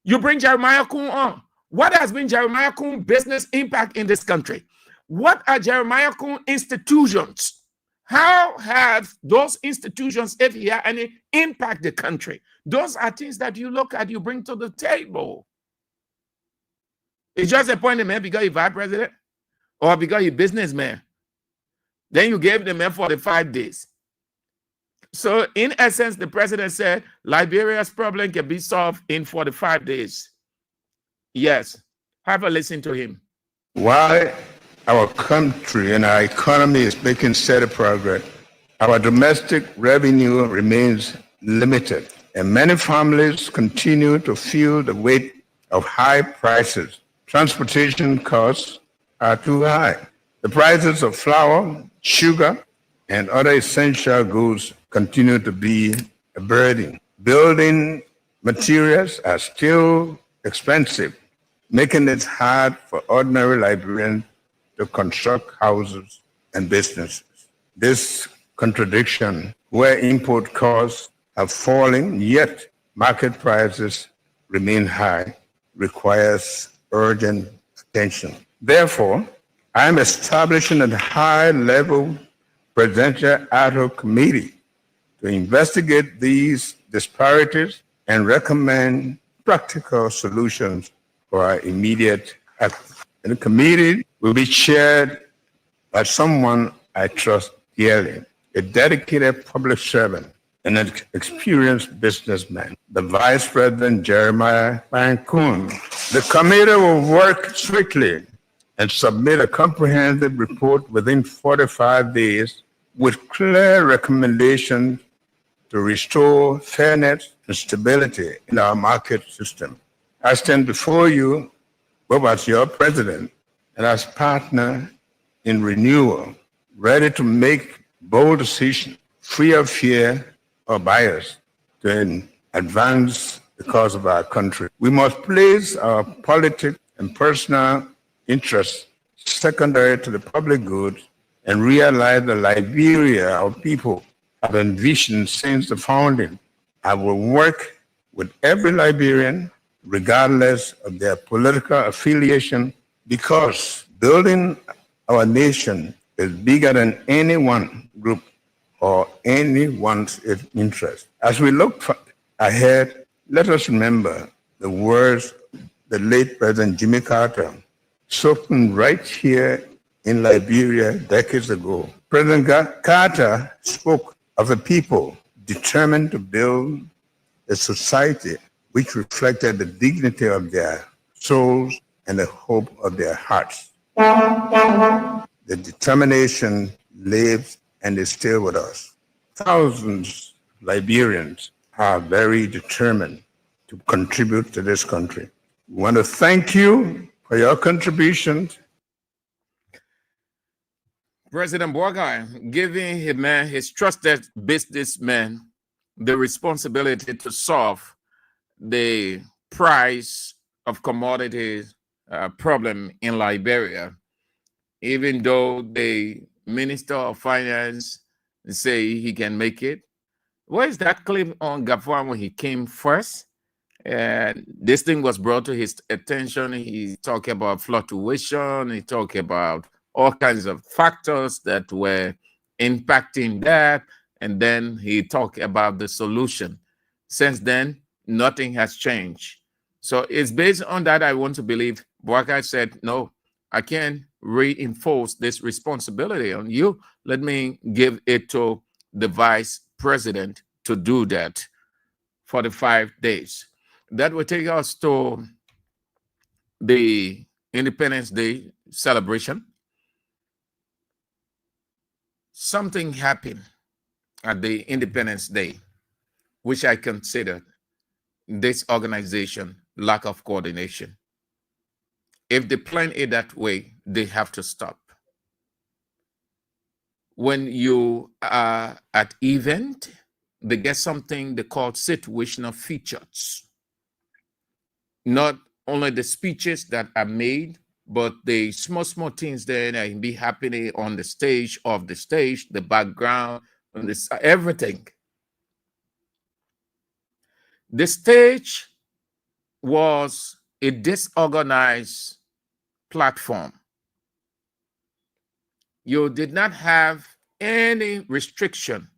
You bring Jeremiah Kun on. What has been Jeremiah Kun's business impact in this country? What are Jeremiah Kun institutions? How have those institutions, if he had any, impact the country? Those are things that you look at, you bring to the table. It's just appointed man because he's vice president or because he's businessman. Then you gave the man 45 days. So in essence, the president said Liberia's problem can be solved in 45 days. Yes. Have a listen to him. While our country and our economy is making steady progress, our domestic revenue remains limited, and many families continue to feel the weight of high prices. Transportation costs are too high. The prices of flour, sugar, and other essential goods continue to be a burden. Building materials are still expensive, making it hard for ordinary Liberians to construct houses and businesses. This contradiction, where import costs have fallen, yet market prices remain high, requires urgent attention. Therefore, I am establishing a high-level presidential ad hoc committee to investigate these disparities and recommend practical solutions for our immediate efforts. And the committee will be chaired by someone I trust dearly, a dedicated public servant and an experienced businessman, the Vice President Jeremiah Pankun. The committee will work swiftly and submit a comprehensive report within 45 days with clear recommendations to restore fairness and stability in our market system. I stand before you, both as your president and as partner in renewal, ready to make bold decisions, free of fear or bias, to advance the cause of our country. We must place our political and personal interests secondary to the public good and realize the Liberia our people have envisioned since the founding. I will work with every Liberian, regardless of their political affiliation, because building our nation is bigger than any one group or anyone's interest. As we look ahead, let us remember the words the late President Jimmy Carter spoken right here in Liberia decades ago. President Carter spoke of a people determined to build a society which reflected the dignity of their souls and the hope of their hearts. The determination lives and is still with us. Thousands of Liberians are very determined to contribute to this country. We want to thank you for your contributions. President Boakai giving his trusted businessman the responsibility to solve the price of commodities problem in Liberia, even though the Minister of Finance say he can make it. Where's that clip on Gafwan when he came first? This thing was brought to his attention. He talked about fluctuation. He talked about all kinds of factors that were impacting that. And then he talked about the solution. Since then, nothing has changed. So it's based on that I want to believe Boakai said, no, I can't reinforce this responsibility on you. Let me give it to the vice president to do that for the 5 days. That will take us to the Independence Day celebration. Something happened at the Independence Day, which I consider this organization lack of coordination. If they plan it that way, they have to stop. When you are at event, they get something they call situational features. Not only the speeches that are made, but the small things that can be happening on the stage, off the stage, the background, and this, everything. The stage was a disorganized platform. You did not have any restriction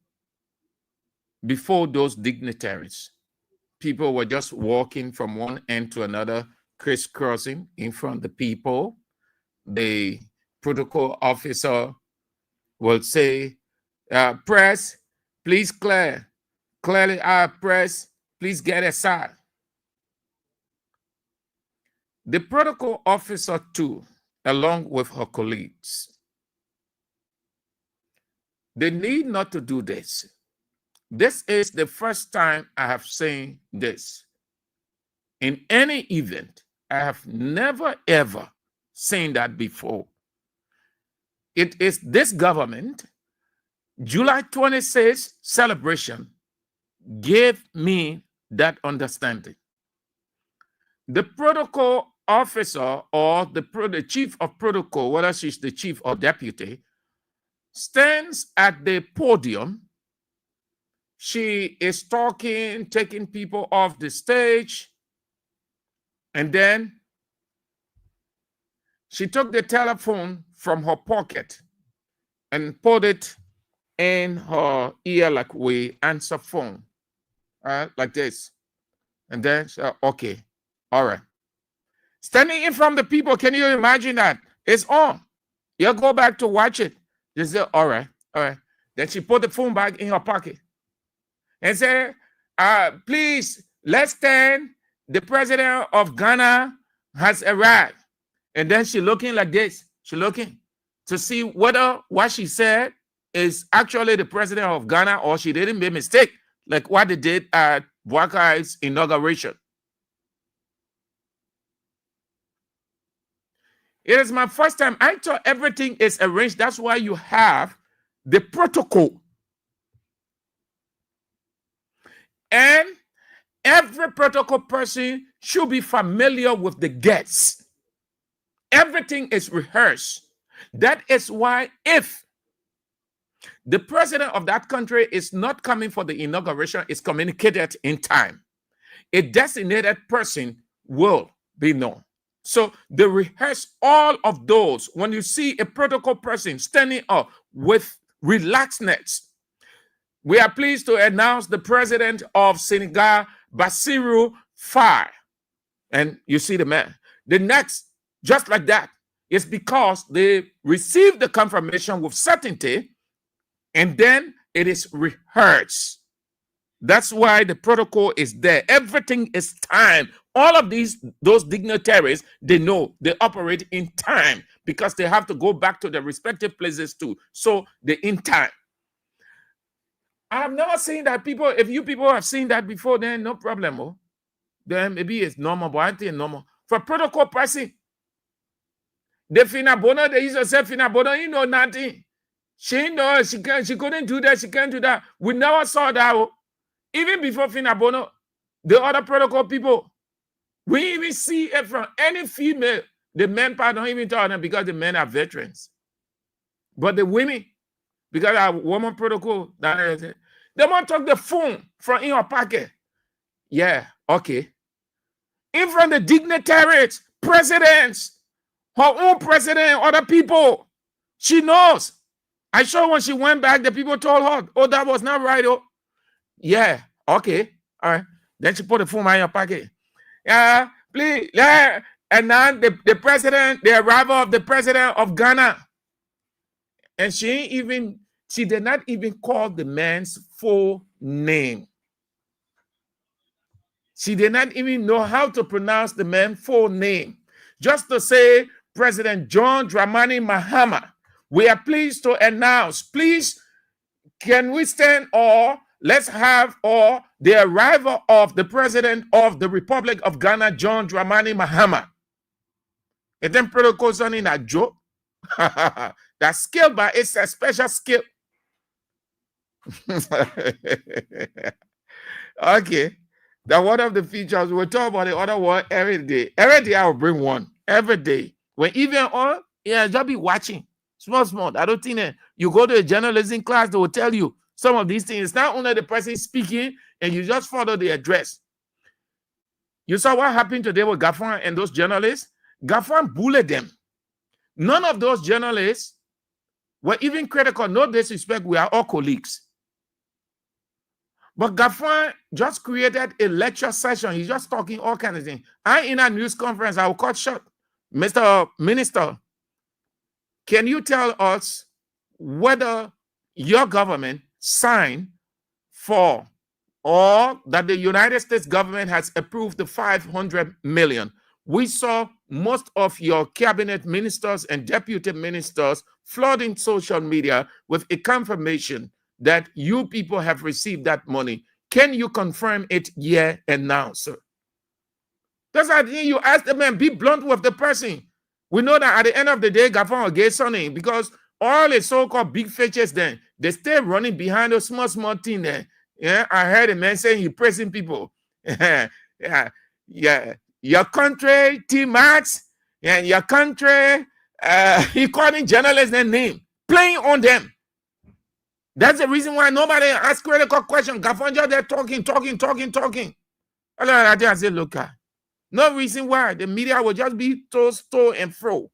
before those dignitaries. People were just walking from one end to another, crisscrossing in front of the people. The protocol officer will say, press, please clear. Clearly, press, please get aside. The protocol officer too, along with her colleagues, they need not to do this. This is the first time I have seen this. In any event, I have never, ever seen that before. It is this government, July 26th celebration, gave me that understanding. The protocol officer or the chief of protocol, whether she's the chief or deputy, stands at the podium. She is talking, taking people off the stage, and then she took the telephone from her pocket and put it in her ear like we answer phone, like this. And then she said, okay, all right. Standing in front of the people, can you imagine that? It's on. You go back to watch it. She said, all right, all right. Then she put the phone back in her pocket. and say, please, let's stand. The president of Ghana has arrived. And then she looking like this. She looking to see whether what she said is actually the president of Ghana or she didn't make a mistake, like what they did at Buakai's inauguration. It is my first time. I thought everything is arranged. That's why you have the protocol. And every protocol person should be familiar with the guests. Everything is rehearsed. That is why if the president of that country is not coming for the inauguration, it's communicated in time. A designated person will be known. So they rehearse all of those. When you see a protocol person standing up with relaxedness, we are pleased to announce the president of Senegal, Bassirou Faye. And you see the man. The next, just like that, is because they received the confirmation with certainty, and then it is rehearsed. That's why the protocol is there. Everything is time. All of those dignitaries, they know they operate in time because they have to go back to their respective places too. So they're in time. I have never seen that people. If you people have seen that before, then no problem. Oh, then maybe it's normal, but I think normal. For protocol person, the Finabono, they used to say Finabono, you know nothing. She knows she couldn't do that, she can't do that. We never saw that. Oh. Even before Finabono, the other protocol people, we even see it from any female. The men part don't even talk them because the men are veterans. But the women, because our woman protocol, they want to talk the phone from in her pocket. Yeah, okay. In front of the dignitaries, presidents, her own president, other people. She knows. I saw when she went back, the people told her, oh, that was not right. Oh, yeah, okay. All right. Then she put the phone in her pocket. Yeah, please. Yeah. And now the president, the arrival of the president of Ghana. And she did not even call the man's full name. She did not even know how to pronounce the man's full name. Just to say, President John Dramani Mahama, we are pleased to announce, please, can we stand or let's have or the arrival of the president of the Republic of Ghana, John Dramani Mahama. And then protocol on in a joke. That skill, but it's a special skill. Okay. That one of the features, we'll talk about the other one every day. Every day I will bring one. Every day. When even on, yeah, just be watching. Small. I don't think that you go to a journalism class, they will tell you some of these things. It's not only the person speaking and you just follow the address. You saw what happened today with Gaffan and those journalists? Gaffan bullied them. None of those journalists were even critical. No disrespect, we are all colleagues. But Gaffan just created a lecture session. He's just talking all kinds of things. In a news conference, I will cut short. Mr. Minister, can you tell us whether your government signed for or that the United States government has approved the 500 million? We saw most of your cabinet ministers and deputy ministers flooding social media with a confirmation that you people have received that money. Can you confirm it here and now, sir? That's why you ask the man, be blunt with the person. We know that at the end of the day, Gaffan will get something because all the so-called big features then, they stay running behind those small thing there. Yeah, I heard a man saying he praising people. Yeah. Your country, T-Max, and your country, he calling journalists their name, playing on them. That's the reason why nobody asks critical questions. Gaffan just there talking. I say, look, no reason why the media will just be to and fro.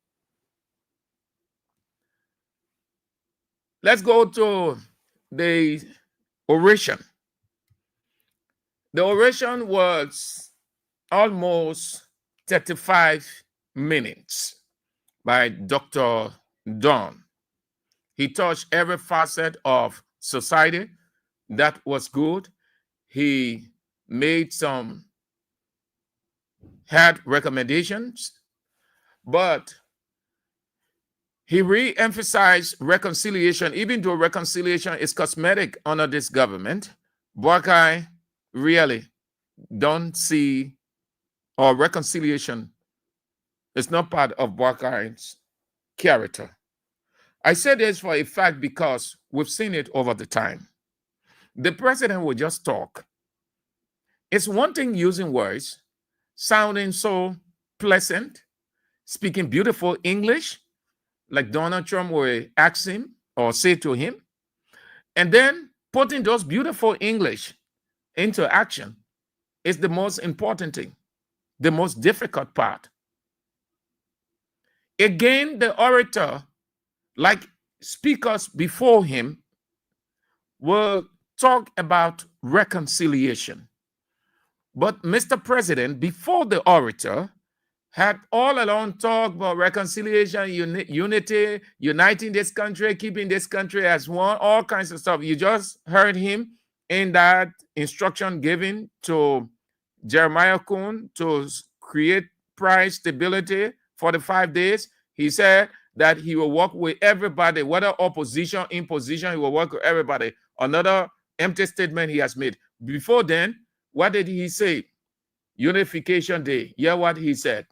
Let's go to the oration. The oration was almost 35 minutes by Dr. Don. He touched every facet of society. That was good. He made some, had recommendations, but he re-emphasized reconciliation. Even though reconciliation is cosmetic under this government, Boakai really don't see, or reconciliation is not part of Boakai's character. I say this for a fact because we've seen it over the time. The president will just talk. It's one thing using words, sounding so pleasant, speaking beautiful English, like Donald Trump will ask him or say to him, and then putting those beautiful English into action is the most important thing, the most difficult part. Again, the orator, like speakers before him, will talk about reconciliation. But Mr. President, before the orator, had all along talked about reconciliation, unity, uniting this country, keeping this country as one, all kinds of stuff. You just heard him in that instruction given to Jeremiah Kuhn to create price stability for the 5 days. He said that he will work with everybody, whether opposition, imposition, he will work with everybody. Another empty statement he has made. Before then, what did he say? Unification Day. Hear what he said.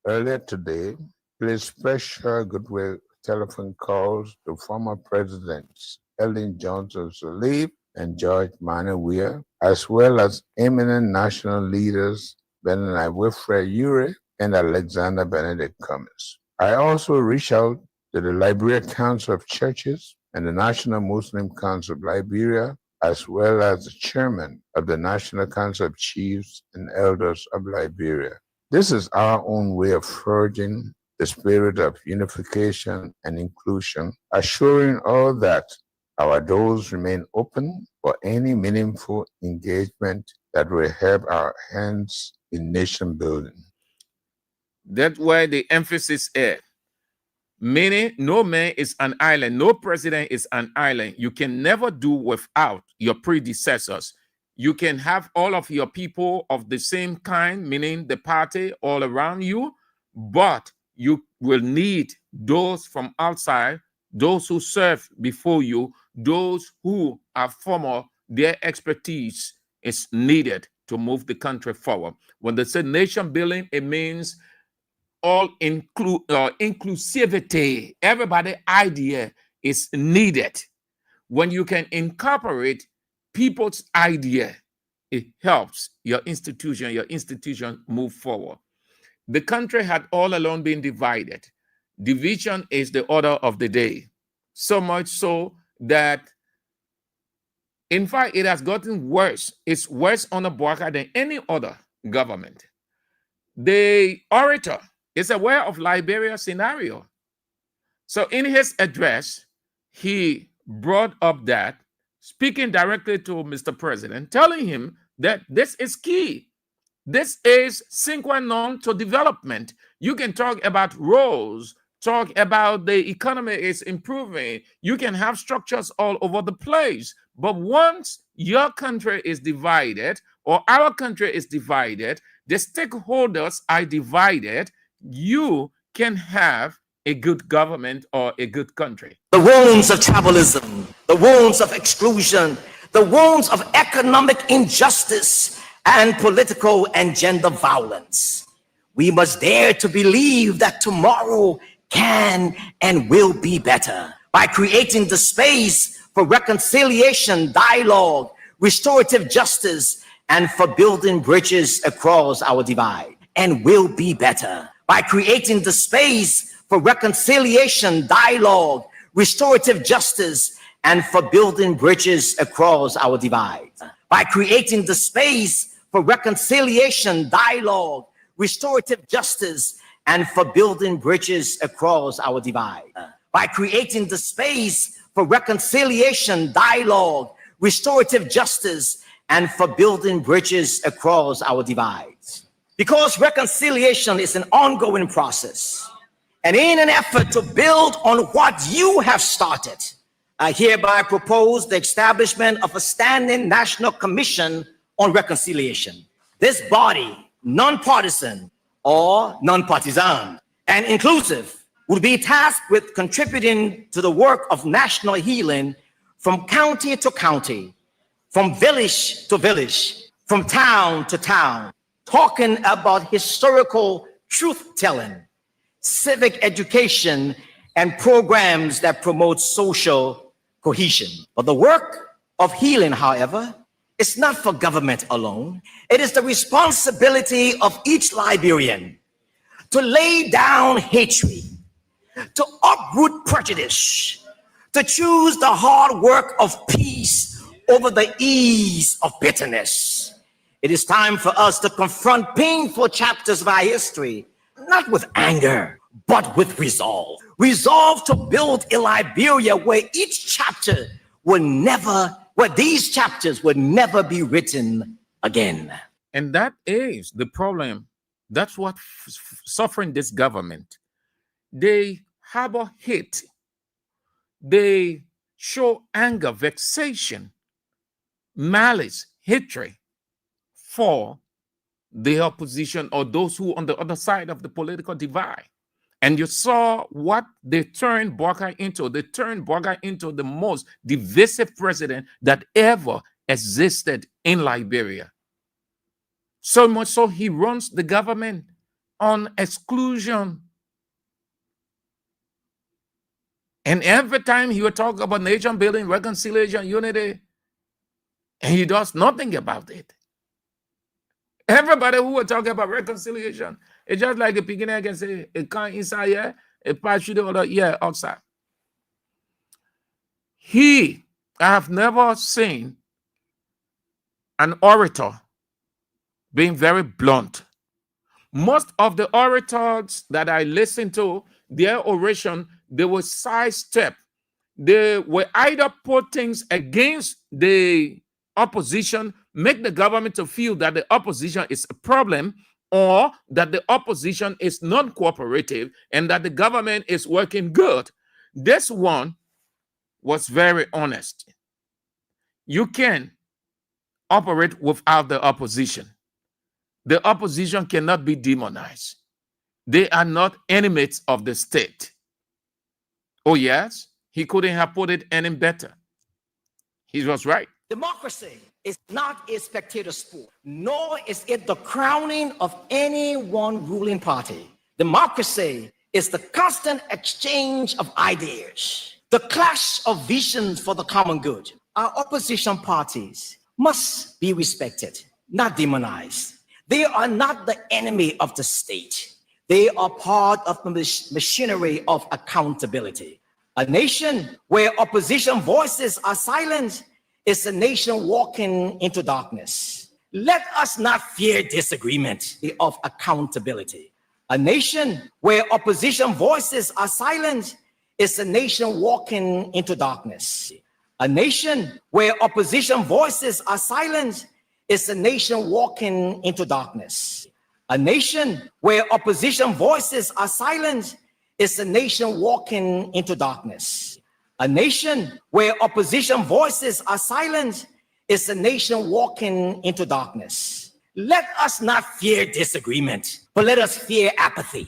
Earlier today, placed special goodwill telephone calls to former presidents Ellen Johnson Sirleaf and George Manuel Weah, as well as eminent national leaders Benedict Wilfred Ure and Alexander Benedict Cummings. I also reached out to the Liberia Council of Churches and the National Muslim Council of Liberia, as well as the chairman of the National Council of Chiefs and Elders of Liberia. This is our own way of forging the spirit of unification and inclusion, assuring all that our doors remain open for any meaningful engagement that will help our hands in nation building. That's where the emphasis is. Meaning, no man is an island, no president is an island. You can never do without your predecessors. You can have all of your people of the same kind, meaning the party all around you, but you will need those from outside, those who serve before you, those who are former, their expertise is needed to move the country forward. When they say nation building, it means all inclusivity. Everybody's idea is needed. When you can incorporate people's idea, it helps your institution move forward. The country had all along been divided. Division is the order of the day. So much so that, in fact, it has gotten worse. It's worse on the Boakai than any other government. The orator is aware of Liberia's scenario. So in his address, he brought up that, speaking directly to Mr. President, telling him that this is key. This is sine qua non to development. You can talk about roads, talk about the economy is improving. You can have structures all over the place. But once your country is divided, or our country is divided, the stakeholders are divided, you can have a good government or a good country. The wounds of tribalism, the wounds of exclusion, the wounds of economic injustice and political and gender violence. We must dare to believe that tomorrow can and will be better by creating the space for reconciliation, dialogue, restorative justice, and for building bridges across our divide. And will be better by creating the space for reconciliation, dialogue, restorative justice, and for building bridges across our divide. By creating the space for reconciliation, dialogue, restorative justice, and for building bridges across our divide. By creating the space for reconciliation, dialogue, restorative justice, and for building bridges across our divides. Because reconciliation is an ongoing process, and in an effort to build on what you have started, I hereby propose the establishment of a standing national commission on reconciliation. This body, nonpartisan or nonpartisan and inclusive, would be tasked with contributing to the work of national healing from county to county, from village to village, from town to town, talking about historical truth-telling, civic education, and programs that promote social cohesion. But the work of healing, however, is not for government alone. It is the responsibility of each Liberian to lay down hatred, to uproot prejudice, to choose the hard work of peace over the ease of bitterness. It is time for us to confront painful chapters of our history, not with anger, but with resolve. Resolve to build a Liberia where each chapter will never, where these chapters will never be written again. And that is the problem. That's what suffering this government. They harbor hate. They show anger, vexation, malice, hatred for the opposition or those who on the other side of the political divide. And you saw what they turned Barker into. They turned Barker into the most divisive president that ever existed in Liberia. So much so he runs the government on exclusion. And every time he would talk about nation building, reconciliation, unity, and he does nothing about it. Everybody who will talk about reconciliation, it's just like a beginner can say, it can't inside here, a part should other yeah, outside. I have never seen an orator being very blunt. Most of the orators that I listen to, their oration, they will sidestep. They will either put things against the opposition, make the government to feel that the opposition is a problem, or that the opposition is non-cooperative and that the government is working good. This one was very honest. You can operate without the opposition. The opposition cannot be demonized. They are not enemies of the state. Oh yes, he couldn't have put it any better. He was right. Democracy is not a spectator sport, nor is it the crowning of any one ruling party. Democracy is the constant exchange of ideas, the clash of visions for the common good. Our opposition parties must be respected, not demonized. They are not the enemy of the state. They are part of the machinery of accountability. A nation where opposition voices are silenced is a nation walking into darkness. Let us not fear disagreement of accountability. A nation where opposition voices are silenced is a nation walking into darkness. A nation where opposition voices are silenced is a nation walking into darkness. A nation where opposition voices are silenced is a nation walking into darkness. A nation where opposition voices are silenced is a nation walking into darkness. Let us not fear disagreement, but let us fear apathy.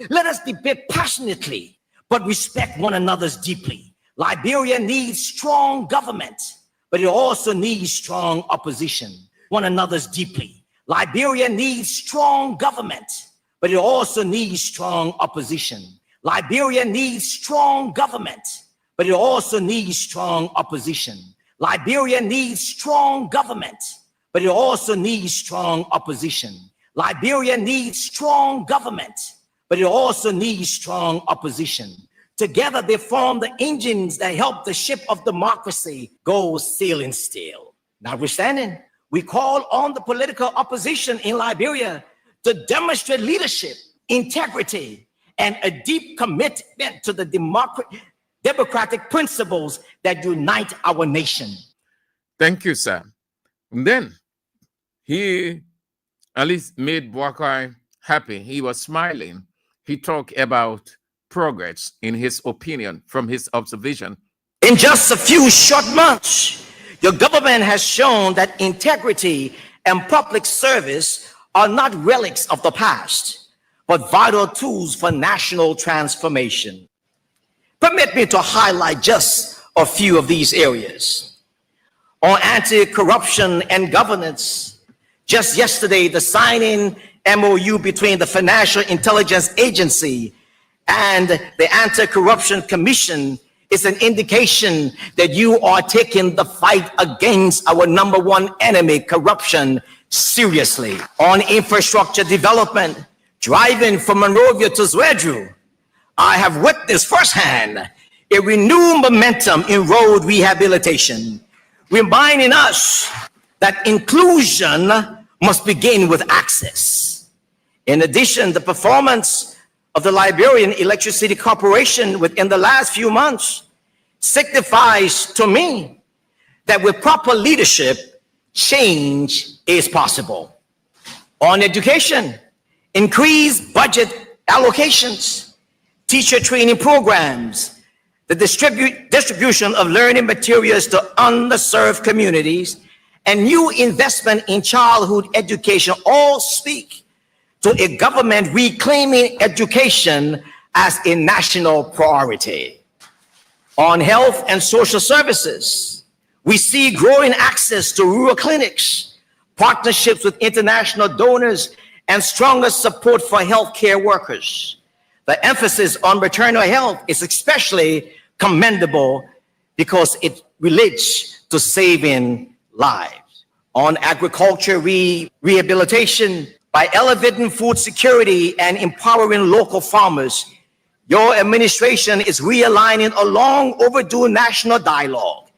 Let us debate passionately, but respect one another's deeply. Liberia needs strong government, but it also needs strong opposition. One another's deeply. Liberia needs strong government, but it also needs strong opposition. Liberia needs strong government, but it also needs strong opposition. Liberia needs strong government, but it also needs strong opposition. Liberia needs strong government, but it also needs strong opposition. Together they form the engines that help the ship of democracy go sailing still. Notwithstanding, we call on the political opposition in Liberia to demonstrate leadership, integrity, and a deep commitment to the democratic principles that unite our nation. Thank you, sir. And then he at least made Barker happy. He was smiling. He talked about progress in his opinion from his observation. In just a few short months, your government has shown that integrity and public service are not relics of the past, but vital tools for national transformation. Permit me to highlight just a few of these areas. On anti-corruption and governance, just yesterday, the signing MOU between the Financial Intelligence Agency and the Anti-Corruption Commission is an indication that you are taking the fight against our number one enemy, corruption, seriously. On infrastructure development, driving from Monrovia to Zwedru, I have witnessed firsthand a renewed momentum in road rehabilitation, reminding us that inclusion must begin with access. In addition, the performance of the Liberian Electricity Corporation within the last few months signifies to me that with proper leadership, change is possible. On education, increased budget allocations, teacher training programs, the distribution of learning materials to underserved communities, and new investment in childhood education all speak to a government reclaiming education as a national priority. On health and social services, we see growing access to rural clinics, partnerships with international donors, and stronger support for healthcare workers. The emphasis on maternal health is especially commendable because it relates to saving lives. On agriculture rehabilitation, by elevating food security and empowering local farmers, your administration is realigning a long overdue national dialogue.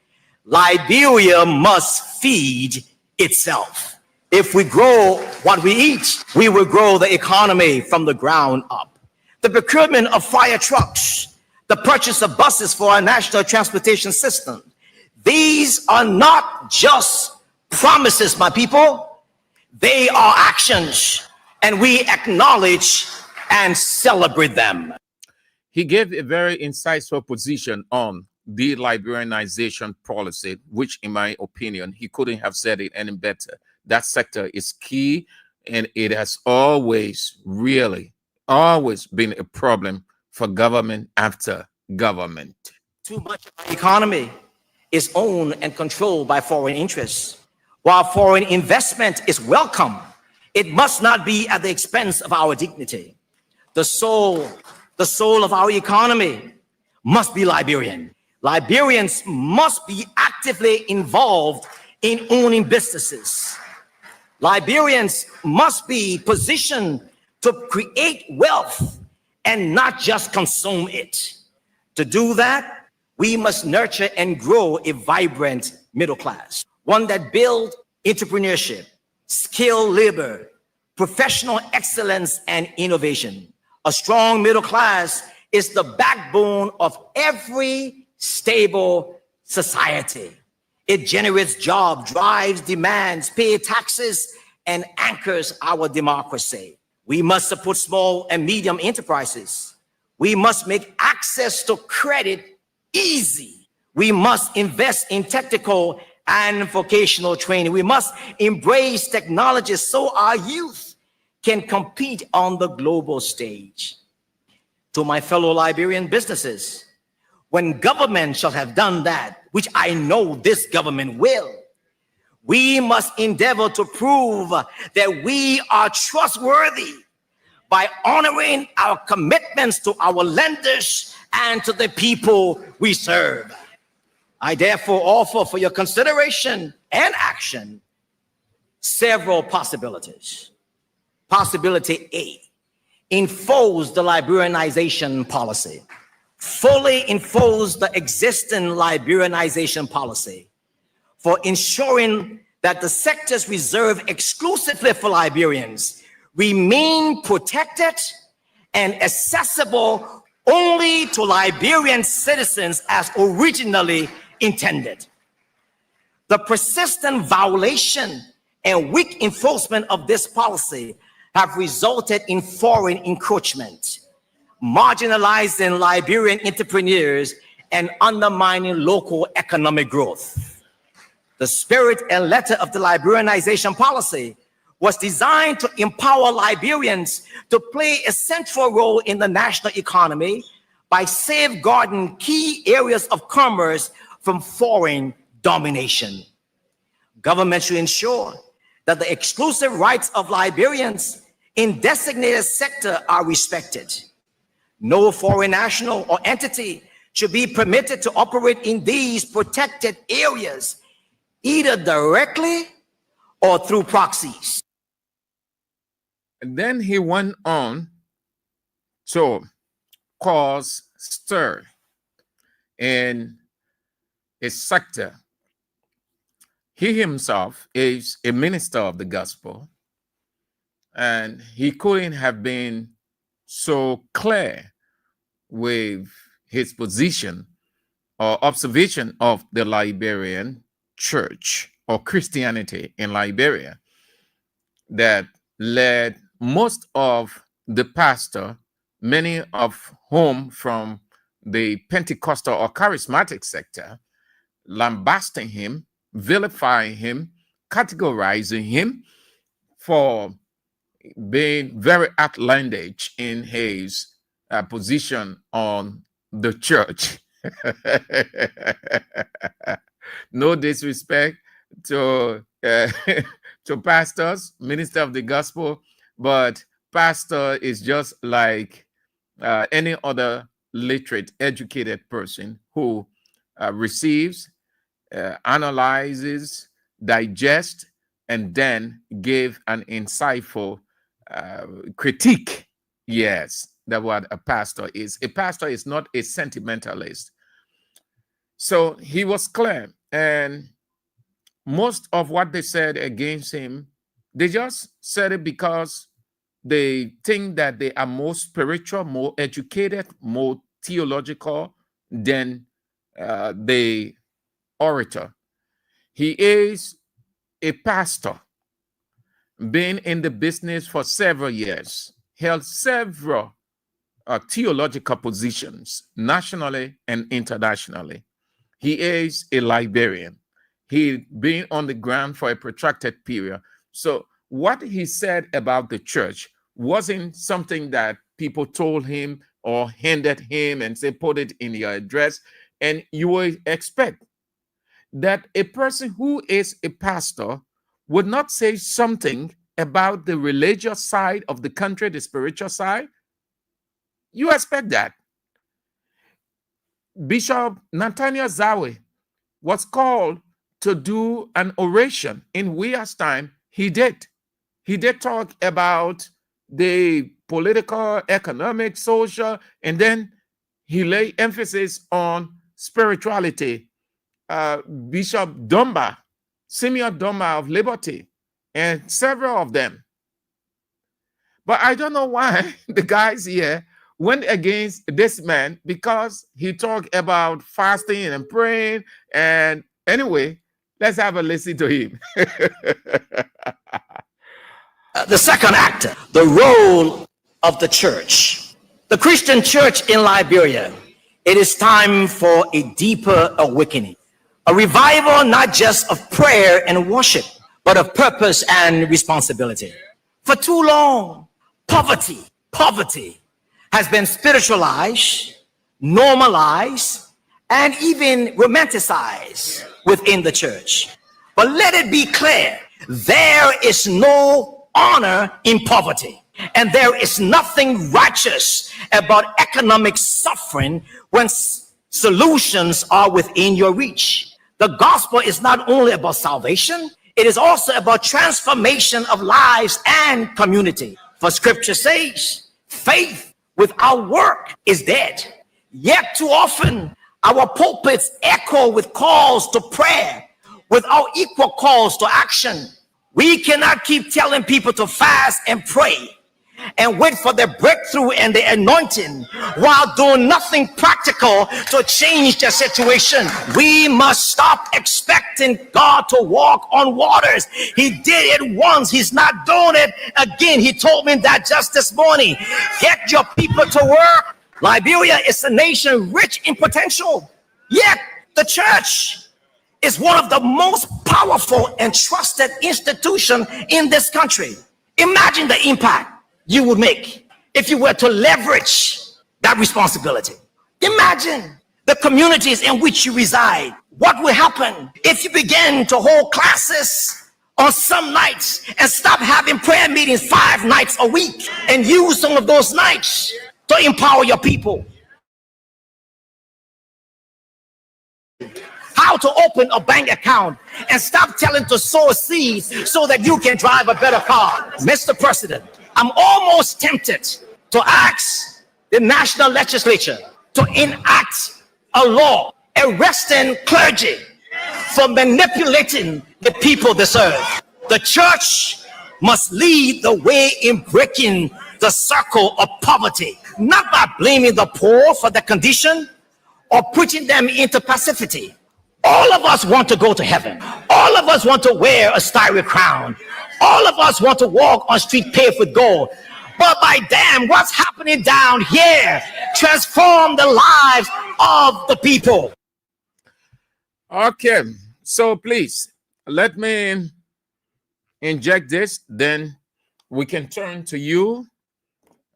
Liberia must feed itself. If we grow what we eat, we will grow the economy from the ground up. The procurement of fire trucks, the purchase of buses for our national transportation system, these are not just promises, my people. They are actions, and we acknowledge and celebrate them. He gave a very insightful position on the Liberianization policy, which, in my opinion, he couldn't have said it any better. That sector is key, and it has always, really, always been a problem for government after government. Too much of our economy is owned and controlled by foreign interests. While foreign investment is welcome, it must not be at the expense of our dignity. The soul of our economy must be Liberian. Liberians must be actively involved in owning businesses. Liberians must be positioned to create wealth and not just consume it. To do that, we must nurture and grow a vibrant middle class, one that builds entrepreneurship, skilled labor, professional excellence, and innovation. A strong middle class is the backbone of every stable society. It generates jobs, drives demands, pays taxes, and anchors our democracy. We must support small and medium enterprises. We must make access to credit easy. We must invest in technical and vocational training. We must embrace technology so our youth can compete on the global stage. To my fellow Liberian businesses, when government shall have done that, which I know this government will, we must endeavor to prove that we are trustworthy by honoring our commitments to our lenders and to the people we serve. I therefore offer for your consideration and action several possibilities. Possibility A, enforce the Liberianization policy. Fully enforce the existing Liberianization policy for ensuring that the sectors reserved exclusively for Liberians remain protected and accessible only to Liberian citizens as originally intended. The persistent violation and weak enforcement of this policy have resulted in foreign encroachment, marginalizing Liberian entrepreneurs and undermining local economic growth. The spirit and letter of the Liberianization policy was designed to empower Liberians to play a central role in the national economy by safeguarding key areas of commerce from foreign domination. Government should ensure that the exclusive rights of Liberians in designated sector are respected. No foreign national or entity should be permitted to operate in these protected areas, either directly or through proxies. And then he went on to cause stir in a sector. He himself is a minister of the gospel, and he couldn't have been so clear with his position or observation of the Liberian church or Christianity in Liberia that led most of the pastor, many of whom from the Pentecostal or charismatic sector, lambasting him, vilifying him, categorizing him for being very outlandish in his position on the church. No disrespect to to pastors, minister of the gospel, but pastor is just like any other literate, educated person who receives, analyzes, digests, and then give an insightful critique. Yes, that's what a pastor is. A pastor is not a sentimentalist. So he was clear, and most of what they said against him, they just said it because they think that they are more spiritual, more educated, more theological than the orator. He is a pastor, been in the business for several years, held several theological positions nationally and internationally. He is a Liberian. He been on the ground for a protracted period. So what he said about the church wasn't something that people told him or handed him and say, put it in your address. And you would expect that a person who is a pastor would not say something about the religious side of the country, the spiritual side. You expect that. Bishop Nathaniel Zawe was called to do an oration in Weah's time. He did. He did talk about the political, economic, social, and then he laid emphasis on spirituality. Bishop Dumba, Simeon Dumba of Liberty, and several of them. But I don't know why the guys here went against this man, because he talked about fasting and praying. And anyway, let's have a listen to him. The second actor, the role of the church. The Christian church in Liberia, it is time for a deeper awakening. A revival not just of prayer and worship, but of purpose and responsibility. For too long, poverty has been spiritualized, normalized, and even romanticized within the church. But let it be clear, there is no honor in poverty, and there is nothing righteous about economic suffering when solutions are within your reach. The gospel is not only about salvation, it is also about transformation of lives and community. For scripture says, faith without work is dead. Yet too often, our pulpits echo with calls to prayer without equal calls to action. We cannot keep telling people to fast and pray and wait for their breakthrough and the anointing while doing nothing practical to change their situation. We must stop expecting God to walk on waters. He did it once. He's not doing it again. He told me that just this morning. Get your people to work. Liberia is a nation rich in potential, Yet the church is one of the most powerful and trusted institutions in this country. Imagine the impact you would make if you were to leverage that responsibility. Imagine the communities in which you reside. What will happen if you begin to hold classes on some nights and stop having prayer meetings 5 nights a week and use some of those nights to empower your people? How to open a bank account and stop telling to sow seeds so that you can drive a better car. Mr. President, I'm almost tempted to ask the national legislature to enact a law arresting clergy for manipulating the people they serve. The church must lead the way in breaking the circle of poverty, not by blaming the poor for their condition or putting them into passivity. All of us want to go to heaven. All of us want to wear a starry crown. All of us want to walk on street paved with gold. But by damn, what's happening down here? Transform the lives of the people. Okay, so please let me inject this, then we can turn to you.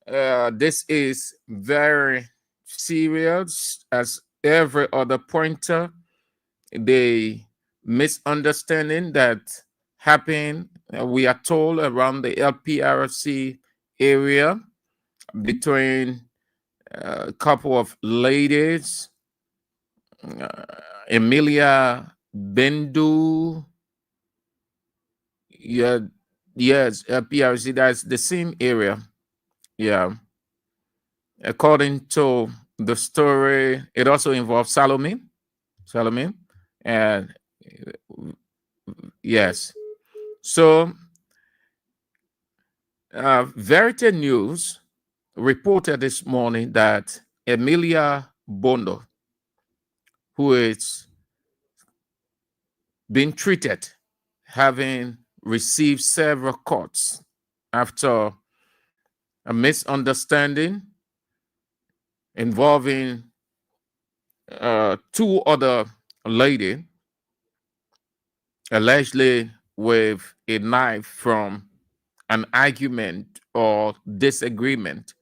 This is very serious, as every other pointer. The misunderstanding that happened, we are told, around the LPRC area between a couple of ladies, Emilia Bendu. Yeah, yes, LPRC, that's the same area. Yeah. According to the story, it also involves Salome, and yes. So, Verite News reported this morning that Emilia Bondo, who is being treated, having received several cuts after a misunderstanding involving 2 other ladies, allegedly with a knife from an argument or disagreement.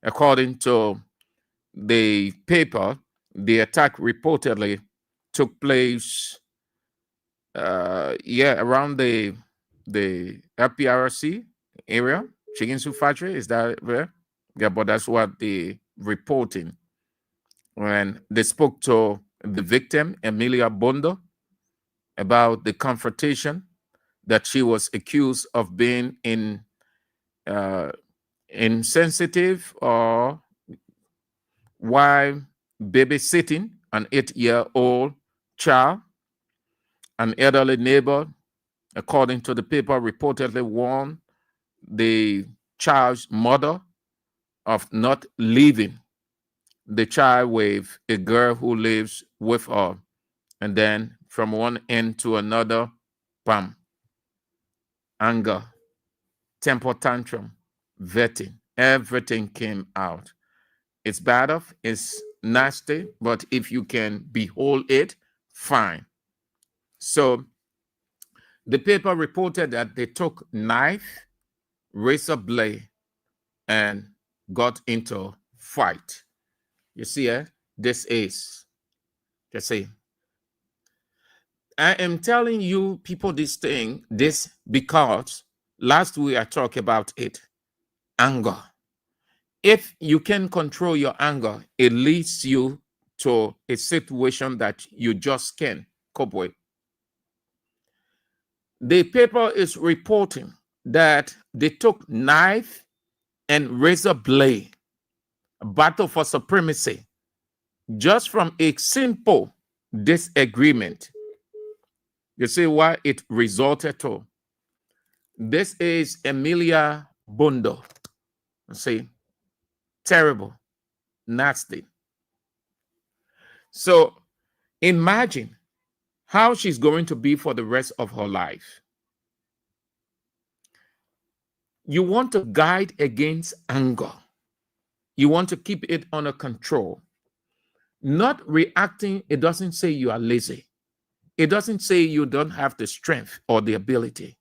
According to the paper, the attack reportedly took place around the LPRC area, Chiginsu Factory. Is that where? Yeah, but that's what the reporting. When they spoke to the victim, Emilia Bondo, about the confrontation that she was accused of being insensitive or while babysitting an 8-year-old child. An elderly neighbor, according to the paper, reportedly warned the child's mother of not leaving the child with a girl who lives with her. And then from one end to another, bam, anger, temper tantrum, vetting, everything came out. It's bad off, it's nasty, but if you can behold it, fine. So the paper reported that they took knife, razor blade, and got into fight. You see, this is, let's see. I am telling you people this because last week I talked about it, anger. If you can control your anger, it leads you to a situation that you just can't cope with. The paper is reporting that they took knife and razor blade, a battle for supremacy, just from a simple disagreement. You see what it resulted to? This is Emilia Bondo. See, terrible, nasty. So imagine how she's going to be for the rest of her life. You want to guide against anger. You want to keep it under control. Not reacting, it doesn't say you are lazy. It doesn't say you don't have the strength or the ability.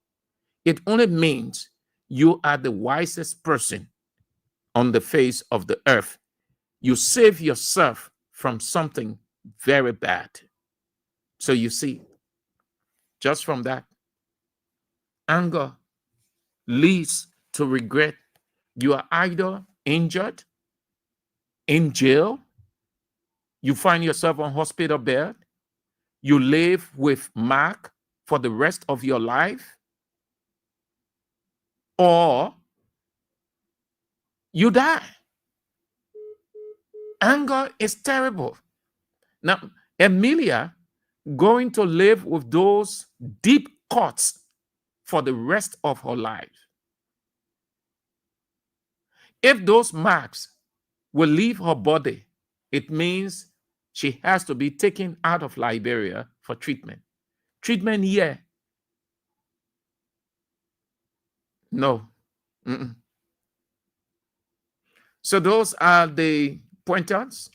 It only means you are the wisest person on the face of the earth. You save yourself from something very bad. So you see, just from that, anger leads to regret. You are either injured, in jail, you find yourself on hospital bed, you live with mark for the rest of your life, or you die. Anger is terrible. Now, Emilia going to live with those deep cuts for the rest of her life. If those marks will leave her body, it means she has to be taken out of Liberia for treatment. Treatment here? No. Mm-mm. So those are the pointers.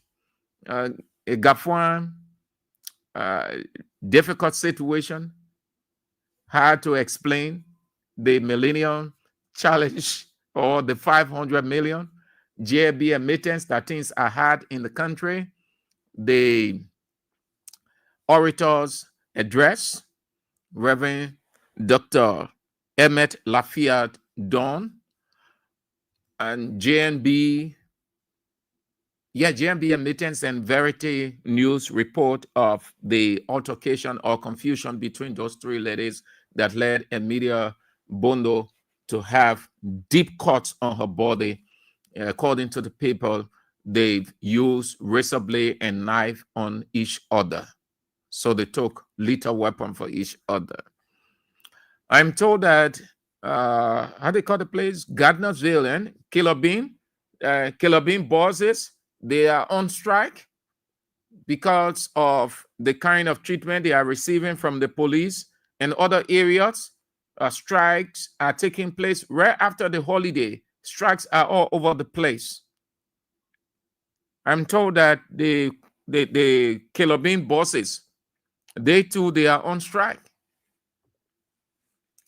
A Gafuan, difficult situation, hard to explain. The Millennium Challenge or the 500 million JB emittance that things are hard in the country. The orator's address, Reverend Dr. Emmett Lafayette Dawn, and JNB emittance and Verity News report of the altercation or confusion between those three ladies that led Emilia Bondo to have deep cuts on her body. According to the people, they've used razor blade and knife on each other. So they took lethal weapon for each other. I'm told that, how they call the place? Gardnersville and Killer Bean bosses, they are on strike because of the kind of treatment they are receiving from the police and other areas. Strikes are taking place right after the holiday. Strikes are all over the place. I'm told that the Killer Bean bosses, they too, they are on strike.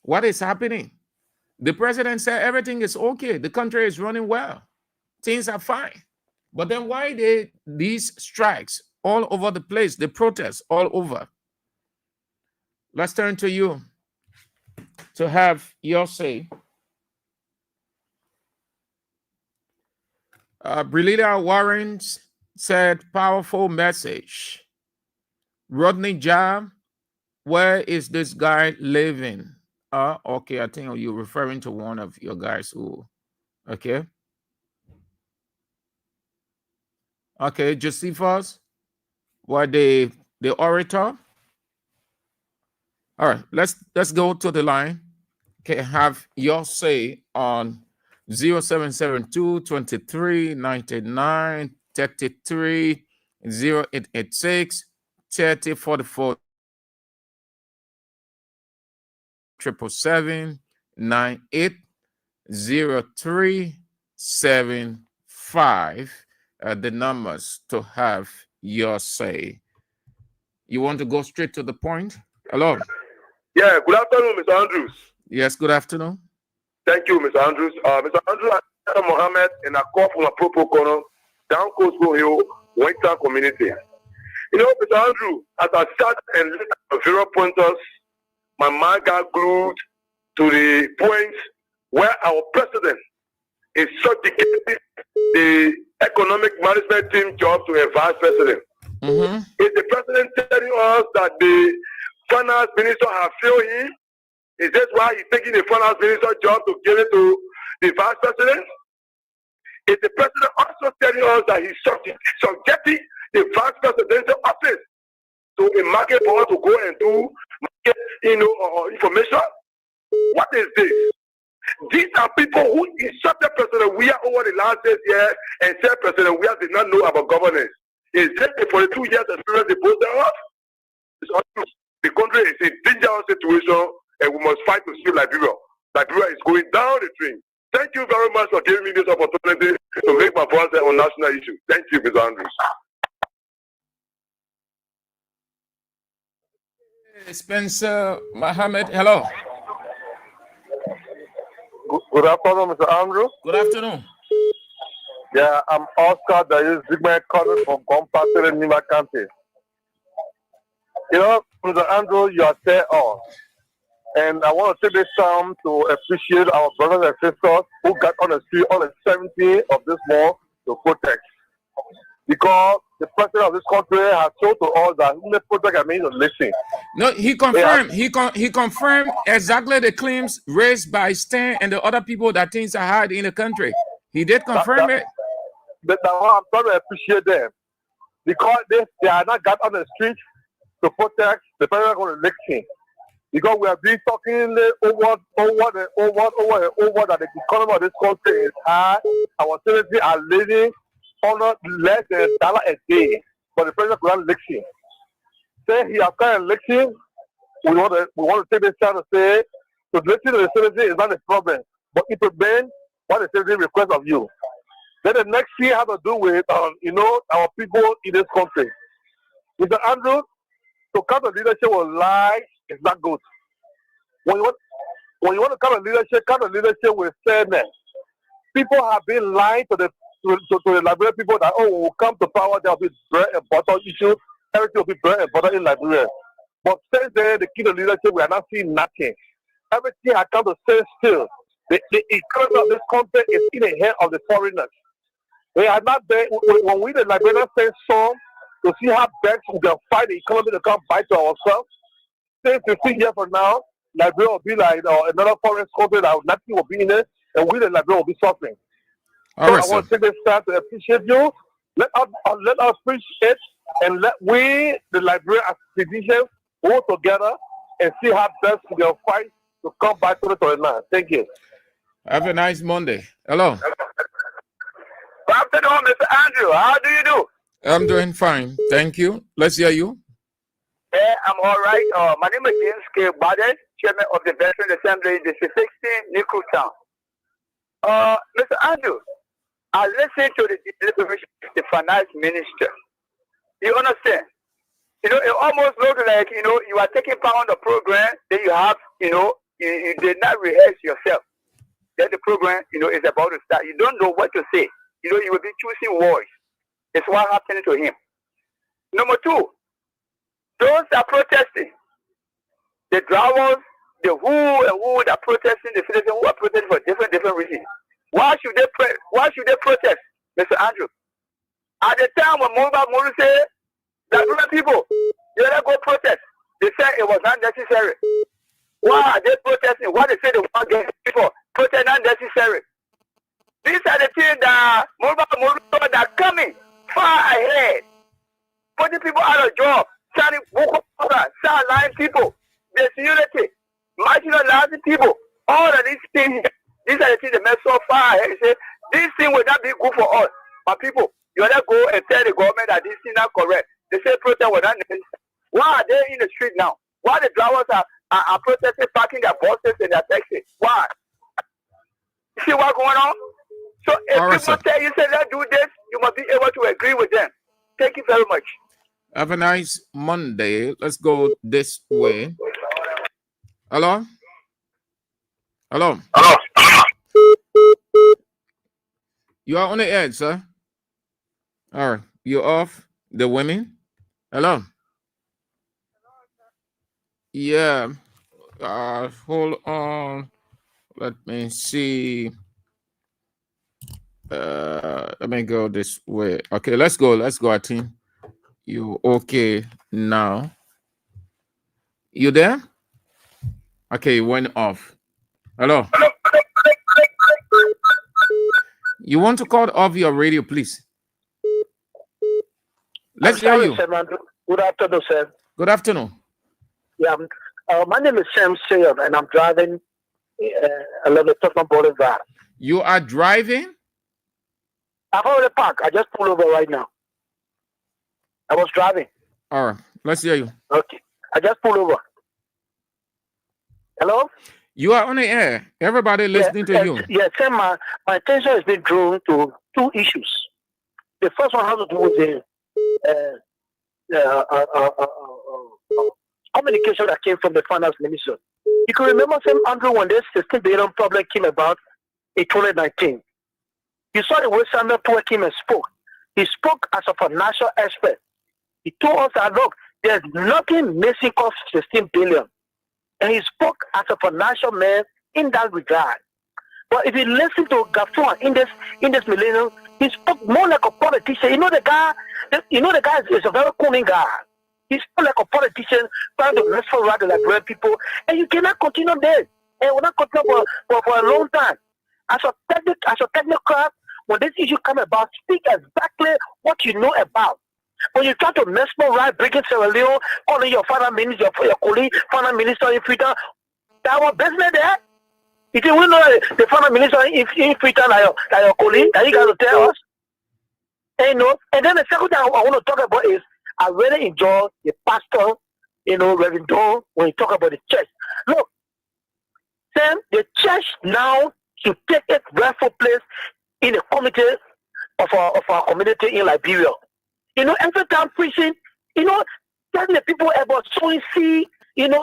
What is happening? The president said everything is okay. The country is running well. Things are fine. But then why these strikes all over the place, the protests all over? Let's turn to you to have your say. Brillia Warren said, powerful message. Rodney Jam, where is this guy living? Okay, I think you're referring to one of your guys who, okay. Okay, Josephus, what the orator? All right, let's go to the line. Okay, have your say on 0772 23 99 33 0886 3044 777 98 0375. The numbers to have your say. You want to go straight to the point? Hello. Yeah, good afternoon, Mr. Andrews. Yes, good afternoon. Thank you, Mr. Andrews. Mr. Andrews, Mohammed, in a call from a proper corner, down Coast Hill, Winter community. You know, Mr. Andrew, as I sat and looked at the 0 pointers, my mind got glued to the point where our president is subjugating the economic management team job to a vice president. Mm-hmm. Is the president telling us that the finance minister has failed him? Is this why he's taking the finance minister job to give it to the vice president? Is the president also telling us that he's subjecting the vice presidential office to a market for us to go and do market, information? What is this? These are people who insulted President Weah over the last 6 years and said President Weah did not know about governance. Is this the 42 years experience they boast thereof? The country is in a dangerous situation and we must fight to save Liberia. Liberia is going down the drain. Thank you very much for giving me this opportunity to make my voice on national issues. Thank you, Mr. Andrews. Spencer Mohammed, hello. Good afternoon, Mr. Andrew. Good afternoon. Yeah, I'm Oscar, the Zigman calling from Compassion in Nima County. You know, Mr. Andrew, you are there all. And I want to take this time to appreciate our brothers and sisters who got on the street on the 17th of this month to protest. Because the president of this country has told to us that in the protest, I mean to listen. No, he confirmed. He confirmed exactly the claims raised by Stan and the other people that things are hard in the country. He did confirm it. That's why I'm trying to appreciate them. Because they are not got on the street to protest the president of the election. Because we have been talking over that the economy of this country is high. Our citizens are living on less than $1 a day for the president of the election. Say he after election, we want to take this time to say to listen to the citizen is not a problem, but implement what the citizen requests of you. Then the next thing has to do with our people in this country. Mr. Andrew, to come to leadership with lies is not good. When you want to come to leadership with fairness. People have been lying to the Liberian people that we'll come to power, there will be bread and butter issue, everything will be bread and butter in Liberia. But since then, the key to leadership, we are not seeing nothing. Everything has come to stand still. The economy of this country is in the hands of the foreigners. They are not there. When we, the Liberians, send some to see how best we can fight the economy to come back to ourselves. 10, 15 years from now, Liberia will be like another foreign country that nothing will be in it, and we, the Liberia, will be suffering. All right, I want to take this time to appreciate you. Let us appreciate and let we, the Liberian as citizens, work together and see how best we can fight to come back to the 29. Thank you. Have a nice Monday. Hello. Good afternoon, Mr. Andrew. How do you do? I'm doing fine. Thank you. Let's hear you. Yeah, I'm all right. My name is James K. Baden, Chairman of the Veteran Assembly, District 16, Niku Town. Mr. Andrew, I listened to the deliberation of the finance minister. You understand? It almost looks like, you are taking part on the program, then you have, you did not rehearse yourself. Then the program, is about to start. You don't know what to say. You will be choosing words. It's what happened to him. Number two, those are protesting. The drivers, the who that protesting, the citizens who are protesting for different reasons. Why should they protest, Mr. Andrew? At the time when Molu said that people, they let go protest. They said it was not necessary. Why are they protesting? Why they say they want to get people protest not necessary? These are the things that Molu that are coming far ahead, putting people out of job, starting lying people, disunity, marginalizing people, all of these things. These are the things that make so far ahead. Say, this thing will not be good for us. But people, you gotta go and tell the government that this is not correct. They say protest was not necessary. Why are they in the street now? Why the drivers are protesting, parking their buses and their taxis? Why? You see what's going on? So if people tell you, say, let's do this, you must be able to agree with them. Thank you very much. Have a nice Monday. Let's go this way. Hello? Hello? Hello? You are on the edge, sir. All right. You're off. The women? Hello? Yeah. Hold on. Let me see. Let me go this way. Okay, let's go. Let's go, team. You okay now? You there? Okay, you went off. Hello? You want to cut off your radio, please? Let's hear you. Good afternoon, sir. Good afternoon. Yeah, my name is Sam Sayer, and I'm driving along the Tottenham Boulevard. You are driving? I've already parked. I just pulled over right now. I was driving. All right. Let's hear you. Okay. I just pulled over. Hello? You are on the air. Everybody listening to you. Yes, sir. My attention has been drawn to two issues. The first one has to do with the communication that came from the finance minister. You can remember Sam Andrew when this 16 billion problem came about in 2019. You saw the way Samuel Power came and spoke. He spoke as a financial expert. He told us that, look, there's nothing missing cost 16 billion. And he spoke as a financial man in that regard. But if you listen to Gafua in this millennium, he spoke more like a politician. You know the guy is a very cunning guy. He spoke like a politician trying to wrestle around the Liberian people. And you cannot continue there. And we're not continue for a long time. As a technocrat, when this issue come about, speak exactly what you know about. When you try to mesmerize, breaking Sierra Leone, calling your father minister, your colleague, father minister in Freetown, that was business there. If you will know the father minister in Freetown, like your colleague, that you got to tell us. And then the second thing I want to talk about is I really enjoy the pastor, Reverend Don, when he talk about the church. Look, Sam, the church now should take its rightful place in the community of our community in Liberia. Every time preaching, telling the people about sowing seed, and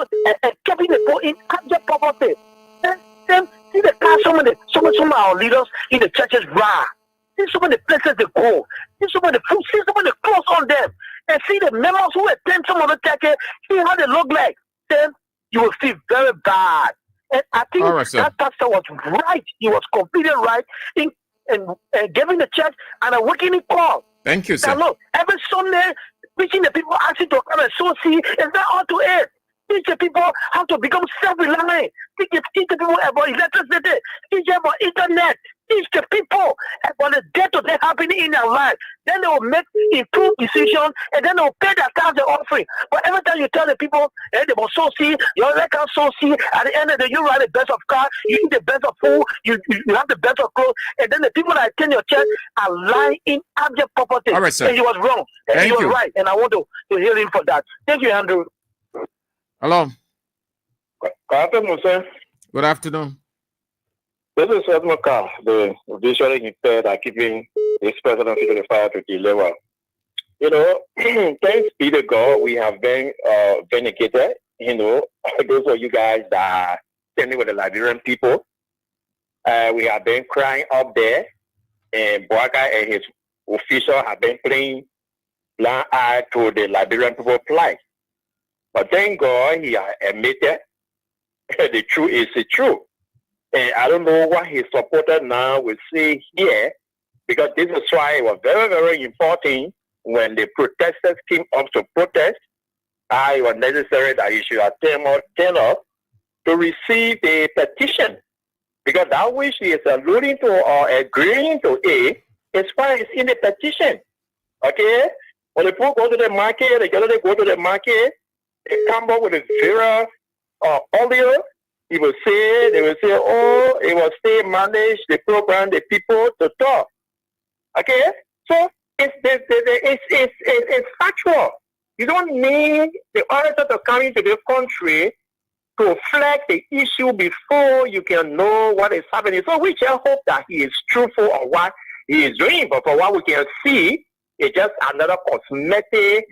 keeping the poor in abject poverty. Then see the car, some of our leaders in the churches run. See some of the places they go. See some of the food, see some of the clothes on them. And see the members who attend some of the churches, see how they look like. Then you will feel very bad. And I think that pastor was right. He was completely right in giving the church an awakening call. Thank you, sir. Now look, every Sunday, preaching the people asking to come and sow seed is not all to it. Teach the people how to become self-reliant. Teach the people about electricity. Teach them about internet. Teach the people about the day-to-day happening in their life. Then they will make improved decisions, and then they will pay their tithes and offering. But every time you tell the people, they must sow seed, you already can't sow seed. At the end of the day, you ride the best of cars, you eat the best of food, you have the best of clothes, and then the people that attend your church are lying in abject poverty. All right, sir. And he was wrong. And he was right. And I want to hear him for that. Thank you, Andrew. Hello. Good afternoon, sir. Good afternoon. This is Edmund Carr, the visually impaired are keeping this presidency to the fire to deliver. Thanks be to God, we have been vindicated. Those of you guys that are standing with the Liberian people, we have been crying up there, and Boaka and his officials have been playing blind eye to the Liberian people plight. But thank God he has admitted the truth is the truth. And I don't know what his supporters now will say here, because this is why it was very, very important when the protesters came up to protest. It was necessary that he should turn up to receive the petition, because that which he is alluding to or agreeing to is what is in the petition. Okay? When the people go to the market, they go to the market, they come up with a various audio. They will say, oh, it was still managed, the program, the people to talk. Okay? So it's factual. You don't need the orator to come into the country to flag the issue before you can know what is happening. So we just hope that he is truthful on what he is doing. But for what we can see, it's just another cosmetic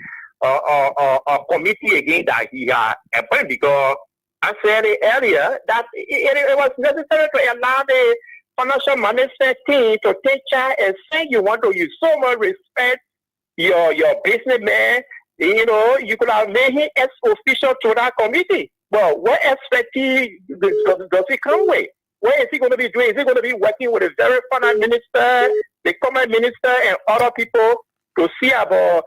committee again that he has appointed, because I said earlier that it was necessary to allow the financial management team to take charge and say you want to use so much respect your businessman. You could have made him as official to that committee. Well, what expertise does he come with? What is he going to be doing? Is he going to be working with the very finance minister, the common minister, and other people to see about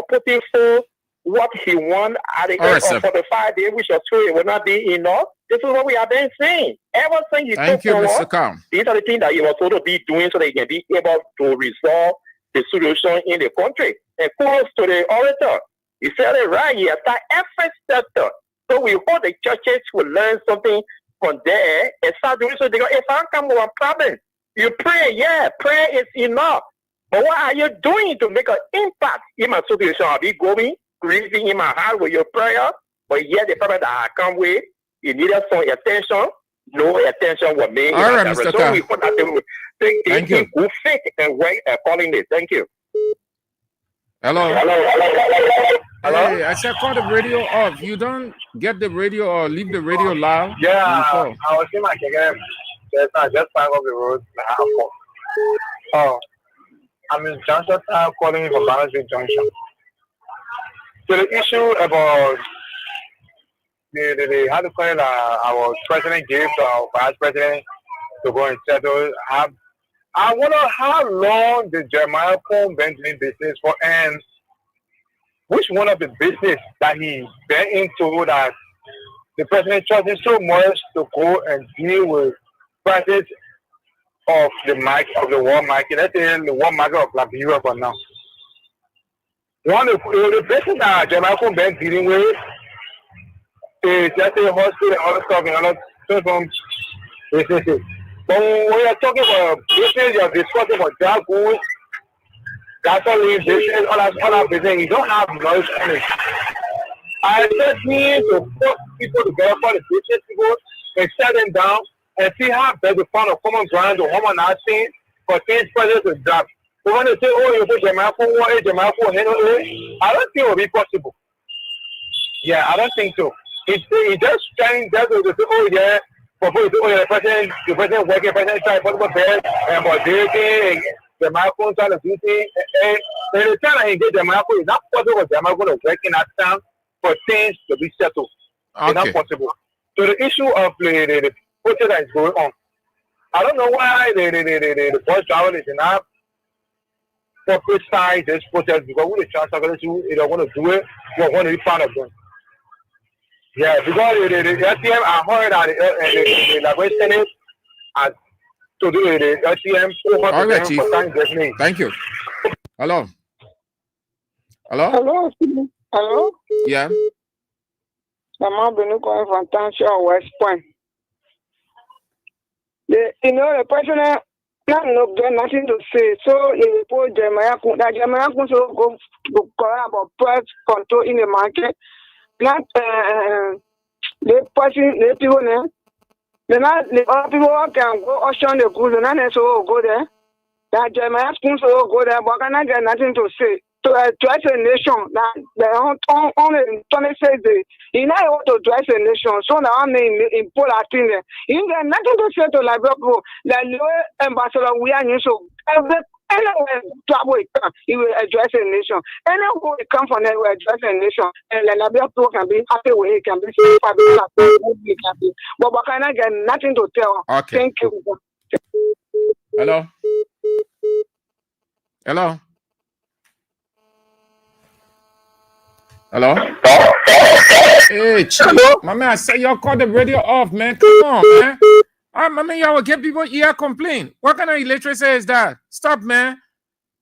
putting forth what he wants at the end of 45 days, which are true, it will not be enough? This is what we have been saying. Ever since he took forward, these are the things that he was supposed to be doing so that he can be able to resolve the solution in the country. And kudos to the orator. He said it right. He attacked every sector. So we hope the churches will learn something from there and start doing so. Because if I come with a problem, you pray. Yeah, prayer is enough. But what are you doing to make an impact in my situation? Are we going grieving in my heart with your prayer? But yet the problem that I come with, you needed some attention. No attention was made. All right, Mr. So we hope that they will take good faith and work accordingly. Thank you. Hello. Hello. Hey, Hey, I said call the radio off. You don't get the radio or leave the radio loud. Yeah, when you call. I was in my again. Just five of the road. Oh, I'm in Junction Town calling from Balancing Junction. So the issue about the how to call it, our president gave to our vice president to go and settle. I wonder how long the Jeremiah Cone been doing business for, and which one of the business that he been into that the president trusted so much to go and deal with prices of the world market. Let's say the world market of Liberia for now. One of the business that Jeremiah Cone been dealing with is let's say hospital and other stuff and other businesses. But when you're talking about business, you're discussing about drug goods, gasoline business, all that business, you don't have knowledge on it. I just need to put people together for the business people and set them down and see how best we find a common ground or harmonizing for things further to drop. But when they say, oh, you put Jeremiah Cone one, Jeremiah Cone handle it, I don't think it will be possible. Yeah, I don't think so. It's just trying to say, oh, yeah. Before the president working, president trying to put up bed and about everything, the microphone trying to do things. And the time I engage the microphone, it's not possible for the microphone to work in that time for things to be settled. Okay. It's not possible. So the issue of the protest that is going on, I don't know why the bus driver is not publicize this protest because when the chance they don't want to do it, we want to be part of them. Yeah, because the LTM, I heard that the Liberation Senate has to do the LTM. All right, Chief. Thank you. Hello. Hello. Hello. Yeah. I'm calling from Township West Point. The president got nothing to say. So he put Jeremiah Cone so go about price control in the market. Not the people there. The other people can go auction the goods and so go there. That Jeremiah Cone so go there, but I get nothing to say. To address a nation that the only 26 days, you know how to address a nation. So now I'm in Paul Latin there. You got nothing to say to Liberia people. The lower ambassador we are so anywhere trouble he will address a nation. Anywhere it come from there will address a nation. And the Liberia people can be happy with it, can be happy. But can I get nothing to tell? Okay. Thank you. Hello. Hello. Hello? Hey, Chief. My man, I said y'all call the radio off, man. Come on, man. My man, y'all will get people ear complain. What kind of illiteracy is that? Stop, man.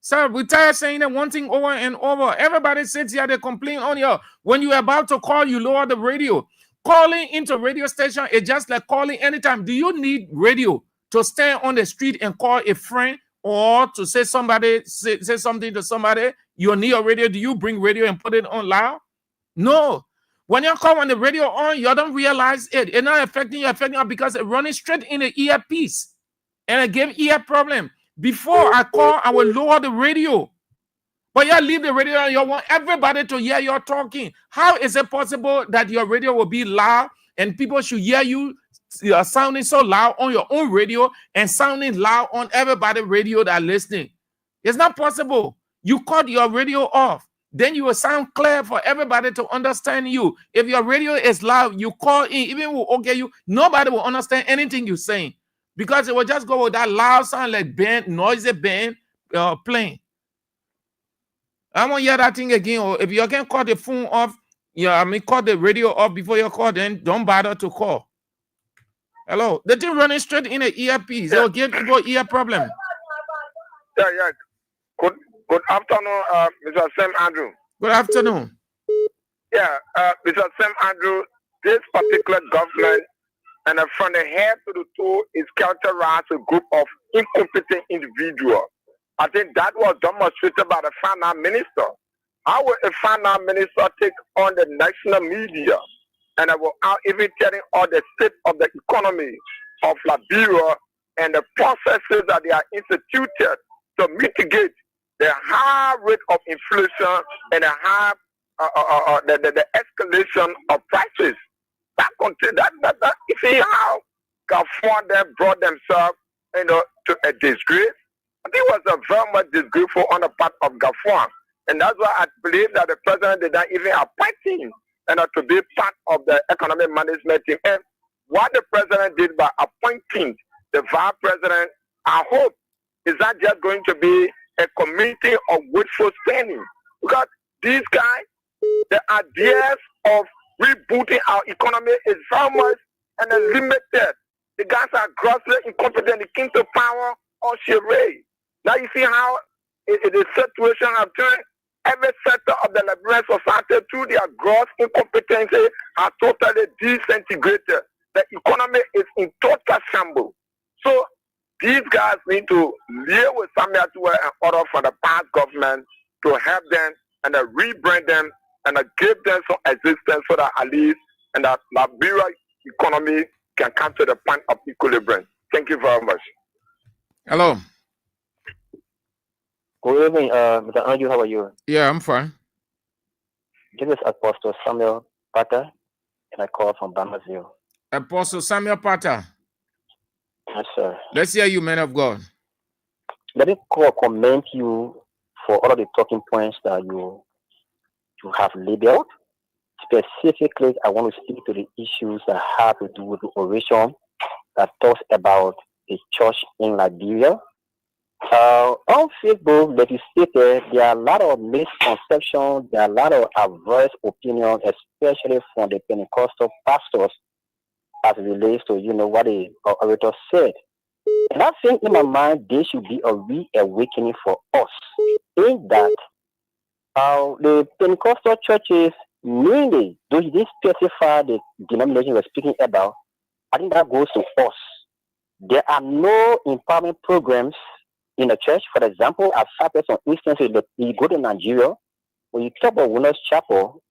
Stop. We're tired of saying that one thing over and over. Everybody sits here, they complain on you. When you're about to call, you lower the radio. Calling into radio station is just like calling anytime. Do you need radio to stand on the street and call a friend or to say something to somebody? You need a radio. Do you bring radio and put it on loud? No. When you call on the radio on, you don't realize it. It's not affecting you because it's running straight in the earpiece. And it gave ear problem. Before I call, I will lower the radio. But you leave the radio and you want everybody to hear you talking. How is it possible that your radio will be loud and people should hear you sounding so loud on your own radio and sounding loud on everybody's radio that are listening? It's not possible. You cut your radio off. Then you will sound clear for everybody to understand you. If your radio is loud, you call in, even will okay you, nobody will understand anything you're saying because it will just go with that loud sound like band, noisy band playing. I want to hear that thing again. Or if you can cut the phone off, cut the radio off before you call, then don't bother to call. Hello, the thing running straight in the earpiece. It will give people ear problem. Yeah. Good afternoon, Mr. Sam Andrew. Good afternoon. Yeah, Mr. Sam Andrew, this particular government, and from the head to the toe, is characterized a group of incompetent individuals. I think that was demonstrated by the finance minister. How will a finance minister take on the national media and without even telling all the state of the economy of Liberia and the processes that they are instituted to mitigate the high rate of inflation and the high the escalation of prices. That country, that you see how Gabon then brought themselves, to a disgrace. I think it was a very much disgraceful on the part of Gabon, and that's why I believe that the president did not even appoint him, to be part of the economic management team. And what the president did by appointing the vice president, I hope, is not just going to be a committee of wishful spending, because these guys, the ideas of rebooting our economy is very much limited. The guys are grossly incompetent. They came to power on charade. Now you see how the situation has turned. Every sector of the Liberian society, through their gross incompetency, are totally disintegrated. The economy is in total shambles. So these guys need to live with Samuel Tuwe and order for the past government to help them and rebrand them and give them some existence so that at least and that Liberia economy can come to the point of equilibrium. Thank you very much. Hello. Good evening, Mr. Andrew. How are you? Yeah, I'm fine. This is Apostle Samuel Pata, and I call from Bamasil. Apostle Samuel Pata. Yes, sir. Let's hear you, man of God. Let me commend you for all of the talking points that you have laid out. Specifically, I want to speak to the issues that have to do with the oration that talks about the church in Liberia. On Facebook, like you stated, there are a lot of misconceptions, there are a lot of adverse opinions, especially from the Pentecostal pastors as it relates to, what the orator said. And I think in my mind, there should be a reawakening for us in that the Pentecostal churches, mainly, though he didn't specify the denomination we're speaking about, I think that goes to us. There are no empowerment programs in the church. For example, as far as some instances, you go to Nigeria, when you talk about Winners Chapel,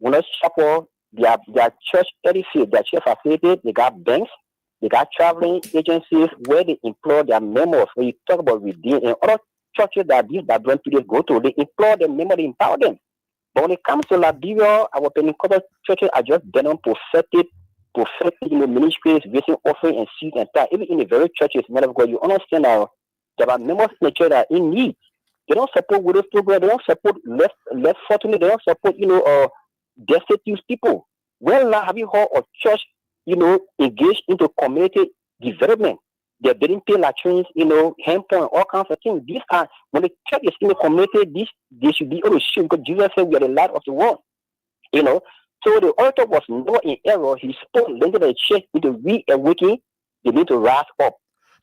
their church edifice, their church affiliated, they got banks, they got traveling agencies where they employ their members. When you talk about Redeem and other churches that these that don't go to, they employ their members, they empower them. But when it comes to Liberia, our Pentecostal churches are just done on prophetic ministries, raising offering and seed and that. Even in the very churches, man of God, you understand now there are members in the church that are in need. They don't support widows program, they don't support less fortunate, they don't support, destitute people. Well, now have you heard of church, engaged into community development? They're building pay latrines, hand point, all kinds of things. These are, when the church is in the community, they should be able to show, because Jesus said we are the light of the world. So the orator was not in error. He spoke, lending the church into reawakening. They need to rise up.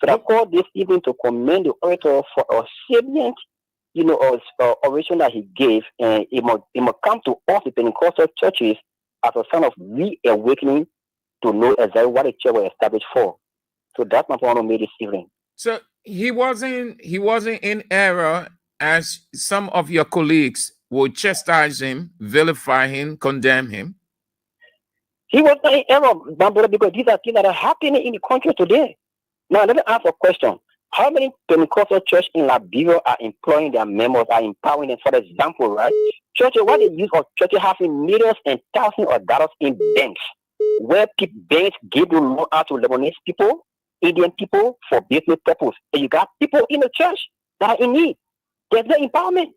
So I call this evening to commend the orator for a salient, oration that he gave, and it must come to all the Pentecostal churches as a sign of reawakening to know exactly what the church was established for. So that's my point I made this evening. So he wasn't in error, as some of your colleagues would chastise him, vilify him, condemn him. He was not in error, my brother, because these are things that are happening in the country today. Now, let me ask a question. How many Pentecostal churches in Liberia are employing their members, are empowering them? For example, right? Churches, what they use of churches having millions and thousands of dollars in banks, where banks give the loan out to Lebanese people, Indian people for business purpose. And you got people in the church that are in need. There's no empowerment.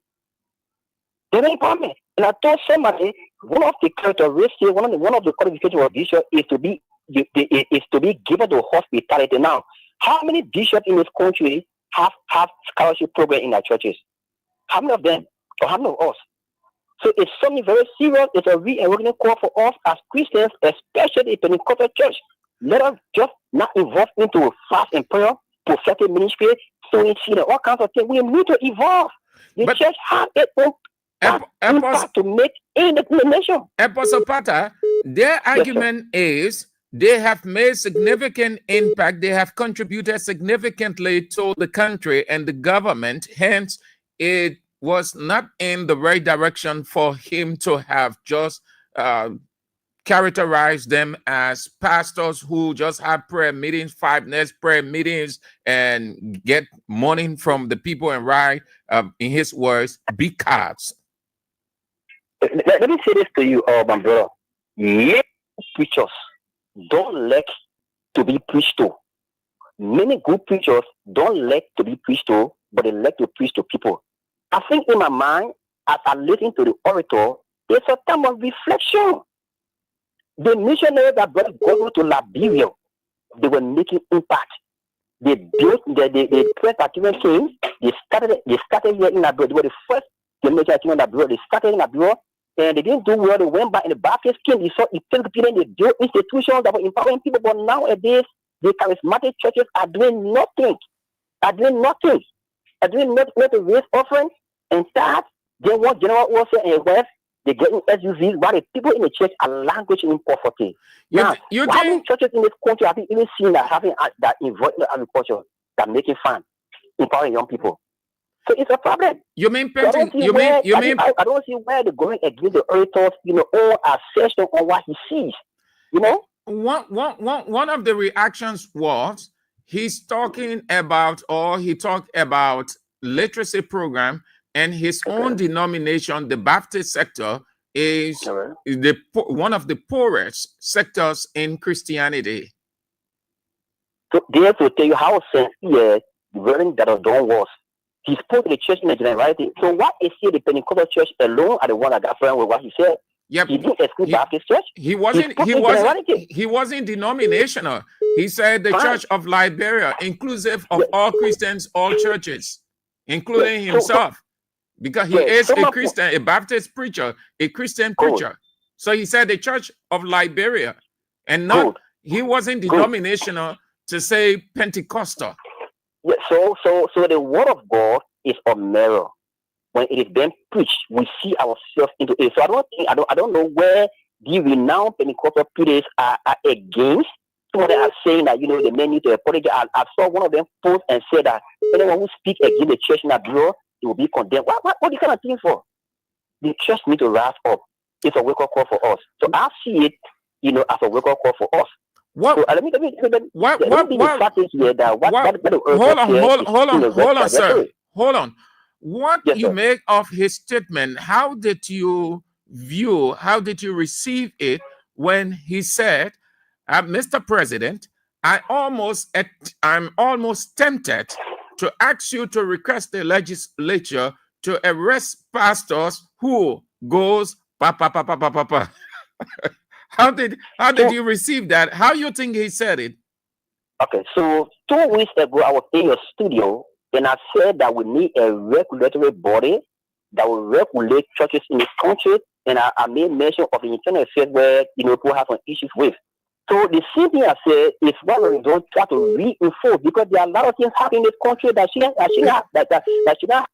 There's no empowerment. And I told somebody, one of the characteristics, one of the qualifications of bishop is to be given to hospitality. Now, how many bishops in this country have scholarship program in their churches? How many of them? Or how many of us? So it's something very serious. It's a reawakening call for us as Christians, especially the Pentecostal church. Let us just not involve into fast and prayer, prophetic ministry, sowing seed, all kinds of things. We need to evolve. The church has its own impact to make in the nation. Apostle Pata, their argument is they have made significant impact. They have contributed significantly to the country and the government. Hence, it was not in the right direction for him to have just characterized them as pastors who just have prayer meetings, 5 minutes prayer meetings, and get money from the people and ride, in his words, big cars. Let me say this to you, my brother. Many preachers don't like to be preached to. Many good preachers don't like to be preached to, but they like to preach to people. I think in my mind, as I listen to the orator, it's a time of reflection. The missionaries that brought God to Liberia, they were making impact. They built the Presbyterian Kings. They started here in Liberia. They were the first missionaries in Liberia. They started in Liberia, and they didn't do well. They went back in the Baptist King. They saw Episcopalian. They built institutions that were empowering people. But nowadays, the charismatic churches are doing nothing. Are doing nothing to raise offerings and start. They want general warfare and West. They're getting SUVs, while the people in the church are languishing in poverty. Now, how many churches in this country have you even seen that having that involved in agriculture, that making fun, empowering young people? So it's a problem. You mean so I don't see where they're going against the orators, all assertion on what he sees, One of the reactions was he talked about literacy program, and his own denomination, the Baptist sector, is one of the poorest sectors in Christianity. So they have to tell you how sincere the Reverend Dr. Don was. He spoke to the church in the generality. So what is here the Pentecostal church alone are the one that got friend with what he said? Yep. He didn't exclude Baptist church. He wasn't denominational. He said the Church of Liberia, inclusive of all Christians, all churches, including himself. Because he is a Christian, a Baptist preacher, a Christian preacher. So he said the Church of Liberia, and not he wasn't denominational to say Pentecostal. Yeah, so the word of God is a mirror. When it is being preached, we see ourselves into it. So I don't know where the renowned Pentecostal preachers are against. Some of them are saying that the men need to apologize. I saw one of them post and said that anyone who speaks against the church in that bureau, it will be condemned. What are you kind of thing for? The church need to rise up. It's a wake-up call for us. So I see it, as a wake-up call for us. What? So, Hold on. What you make of his statement? How did you receive it when he said, "Mr. President, I'm almost tempted to ask you to request the legislature to arrest pastors who goes pa pa pa pa pa pa pa." How did you receive that? How you think he said it? Okay, so 2 weeks ago I was in your studio and I said that we need a regulatory body that will regulate churches in this country, and I made mention of the internal affairs where people have some issues with. So the same thing I said is what we don't try to reinforce, because there are a lot of things happening in this country that should not.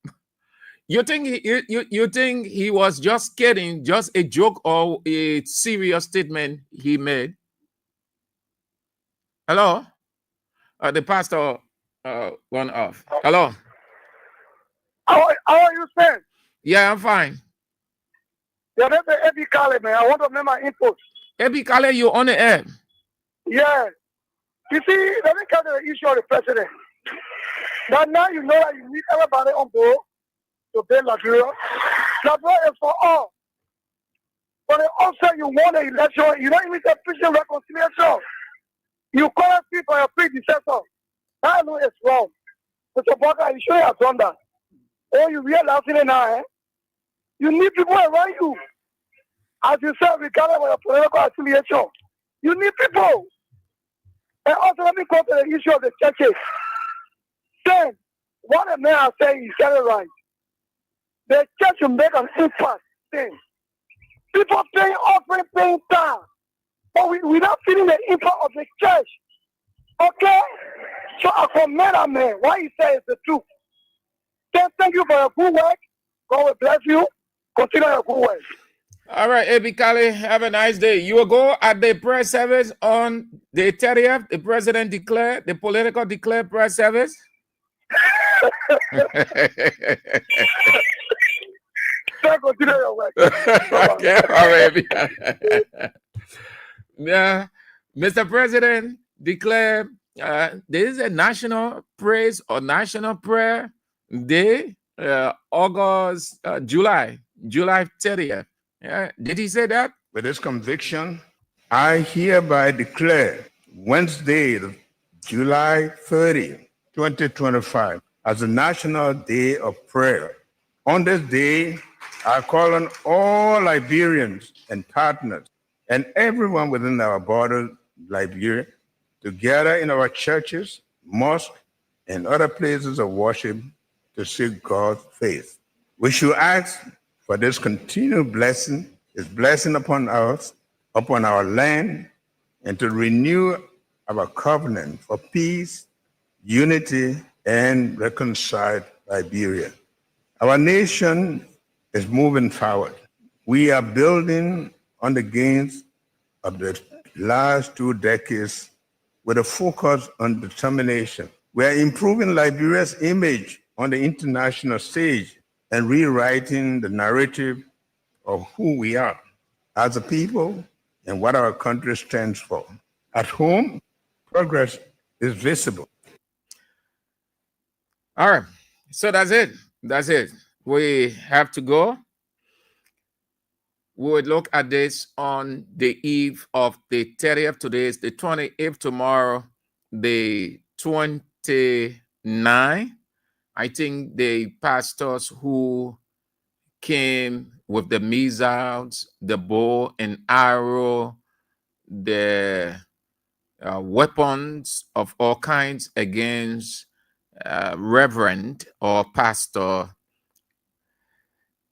You think he was just kidding, just a joke, or a serious statement he made? Hello? The pastor went off. Hello? How are you, Stan? Yeah, I'm fine. Yeah, that's the Eddie Kale, man. I want to make my input. Eddie Kale, you on the air? Yeah. You see, let me come to the issue of the president. That now you know that you need everybody on board to build Liberia. Liberia is for all. But also you want an election, you don't even say Christian reconciliation. You call us people your predecessor. I know it's wrong. Mr. Parker, you sure you have done that? Oh, you realize it now, eh? You need people around you. As you said, regardless of your political affiliation, you need people. And also, let me go to the issue of the churches. Then, what the man is saying, he said it right. The church will make an impact. Thing. People paying offering, paying time. But we're not feeling the impact of the church. Okay? So I commend that man. What he says is the truth. Then thank you for your good work. God will bless you. Continue your good work. All right, Ebi Kale, have a nice day. You will go at the press service on the 30th. The president declared, the political declared press service. Continue your work. Okay, all right. Yeah, Mr. President declared there is a national praise or national prayer day, July 30th. Yeah, did he say that? With this conviction, I hereby declare Wednesday, July 30, 2025, as a National Day of Prayer. On this day, I call on all Liberians and partners and everyone within our border, Liberia, to gather in our churches, mosques, and other places of worship to seek God's face. We should ask for this continued blessing, His blessing upon us, upon our land, and to renew our covenant for peace, unity, and reconciled Liberia. Our nation is moving forward. We are building on the gains of the last 2 decades with a focus on determination. We are improving Liberia's image on the international stage and rewriting the narrative of who we are as a people and what our country stands for. At home, progress is visible. All right. So that's it. That's it. We have to go. We would look at this on the eve of the 30th. Today is the 28th. Tomorrow, the 29th. I think the pastors who came with the missiles, the bow and arrow, the weapons of all kinds against Reverend or Pastor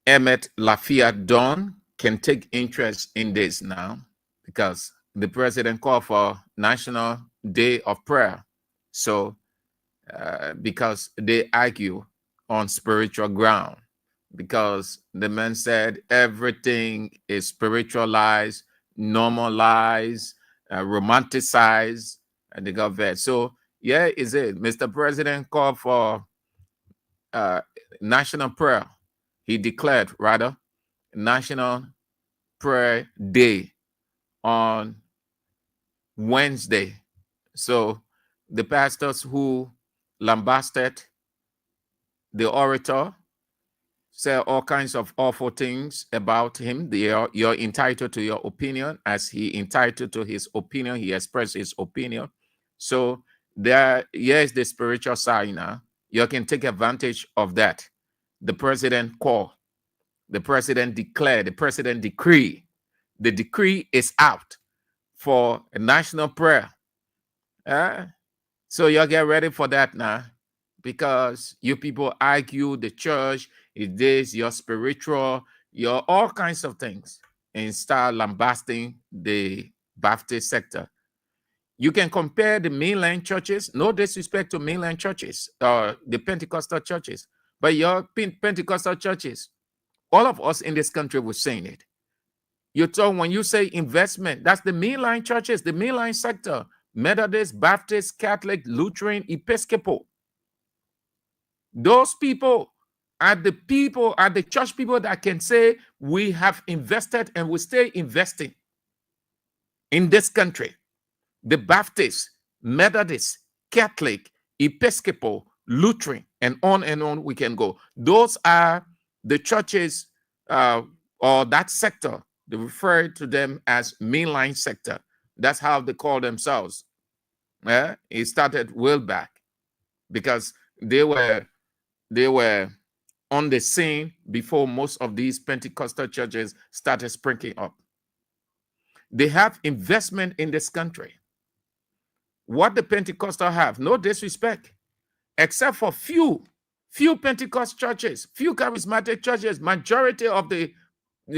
Emmett Lafayette Don can take interest in this now, because the president called for National Day of Prayer. So, because they argue on spiritual ground, because the man said everything is spiritualized, normalized, romanticized, and they got that. So, yeah, is it? Mr. President called for national prayer. He declared, rather, National Prayer Day on Wednesday. So the pastors who lambasted the orator said all kinds of awful things about him. You're entitled to your opinion, as he entitled to his opinion. He expressed his opinion. So here's the spiritual side now. You can take advantage of that. The president called. The president declared, the president decree. The decree is out for a national prayer. So y'all get ready for that now, because you people argue the church is this, you're spiritual, you're all kinds of things, and start lambasting the Baptist sector. You can compare the mainland churches, no disrespect to mainland churches, the Pentecostal churches, but your Pentecostal churches, all of us in this country were saying it. You talk, when you say investment, that's the mainline churches, the mainline sector, Methodist, Baptist, Catholic, Lutheran, Episcopal. Those people are the church people that can say we have invested and we stay investing in this country. The Baptist, Methodist, Catholic, Episcopal, Lutheran, and on we can go. Those are the churches or that sector. They refer to them as mainline sector. That's how they call themselves. It started well back, because they were on the scene before most of these Pentecostal churches started springing up. They have investment in this country. What the Pentecostal have, no disrespect, except for few Pentecost churches, few charismatic churches, majority of the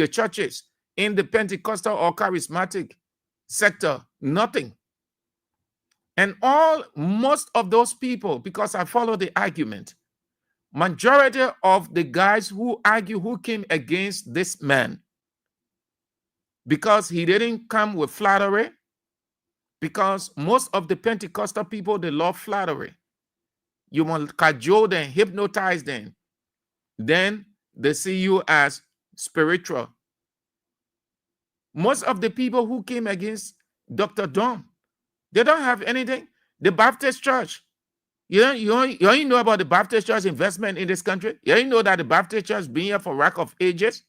churches in the Pentecostal or charismatic sector, nothing. And most of those people, because I follow the argument, majority of the guys who argue, who came against this man, because he didn't come with flattery, because most of the Pentecostal people, they love flattery. You want to cajole them, hypnotize them. Then they see you as spiritual. Most of the people who came against Dr. Don, they don't have anything. The Baptist Church, you don't know about the Baptist Church investment in this country? You don't know that the Baptist Church been here for a rack of ages?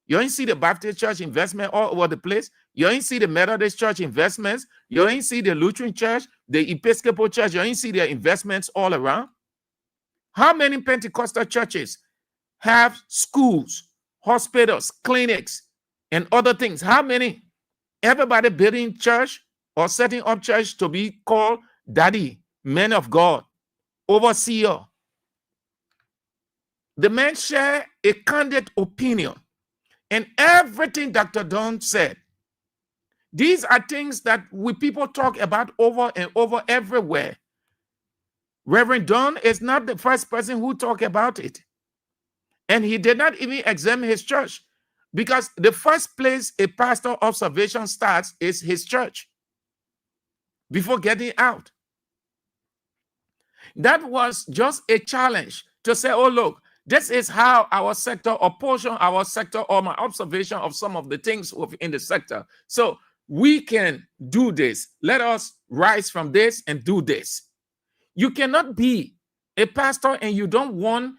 You ain't see the Baptist church investment all over the place. You ain't see the Methodist church investments. You ain't see the Lutheran church, the Episcopal church. You ain't see their investments all around. How many Pentecostal churches have schools, hospitals, clinics, and other things? How many? Everybody building church or setting up church to be called daddy, man of God, overseer. The man shared a candid opinion. And everything Dr. Don said, these are things that people talk about over and over everywhere. Reverend Don is not the first person who talked about it. And he did not even examine his church, because the first place a pastor observation starts is his church before getting out. That was just a challenge to say, oh, look, this is how our sector or portion our sector or my observation of some of the things within the sector. So we can do this. Let us rise from this and do this. You cannot be a pastor and you don't want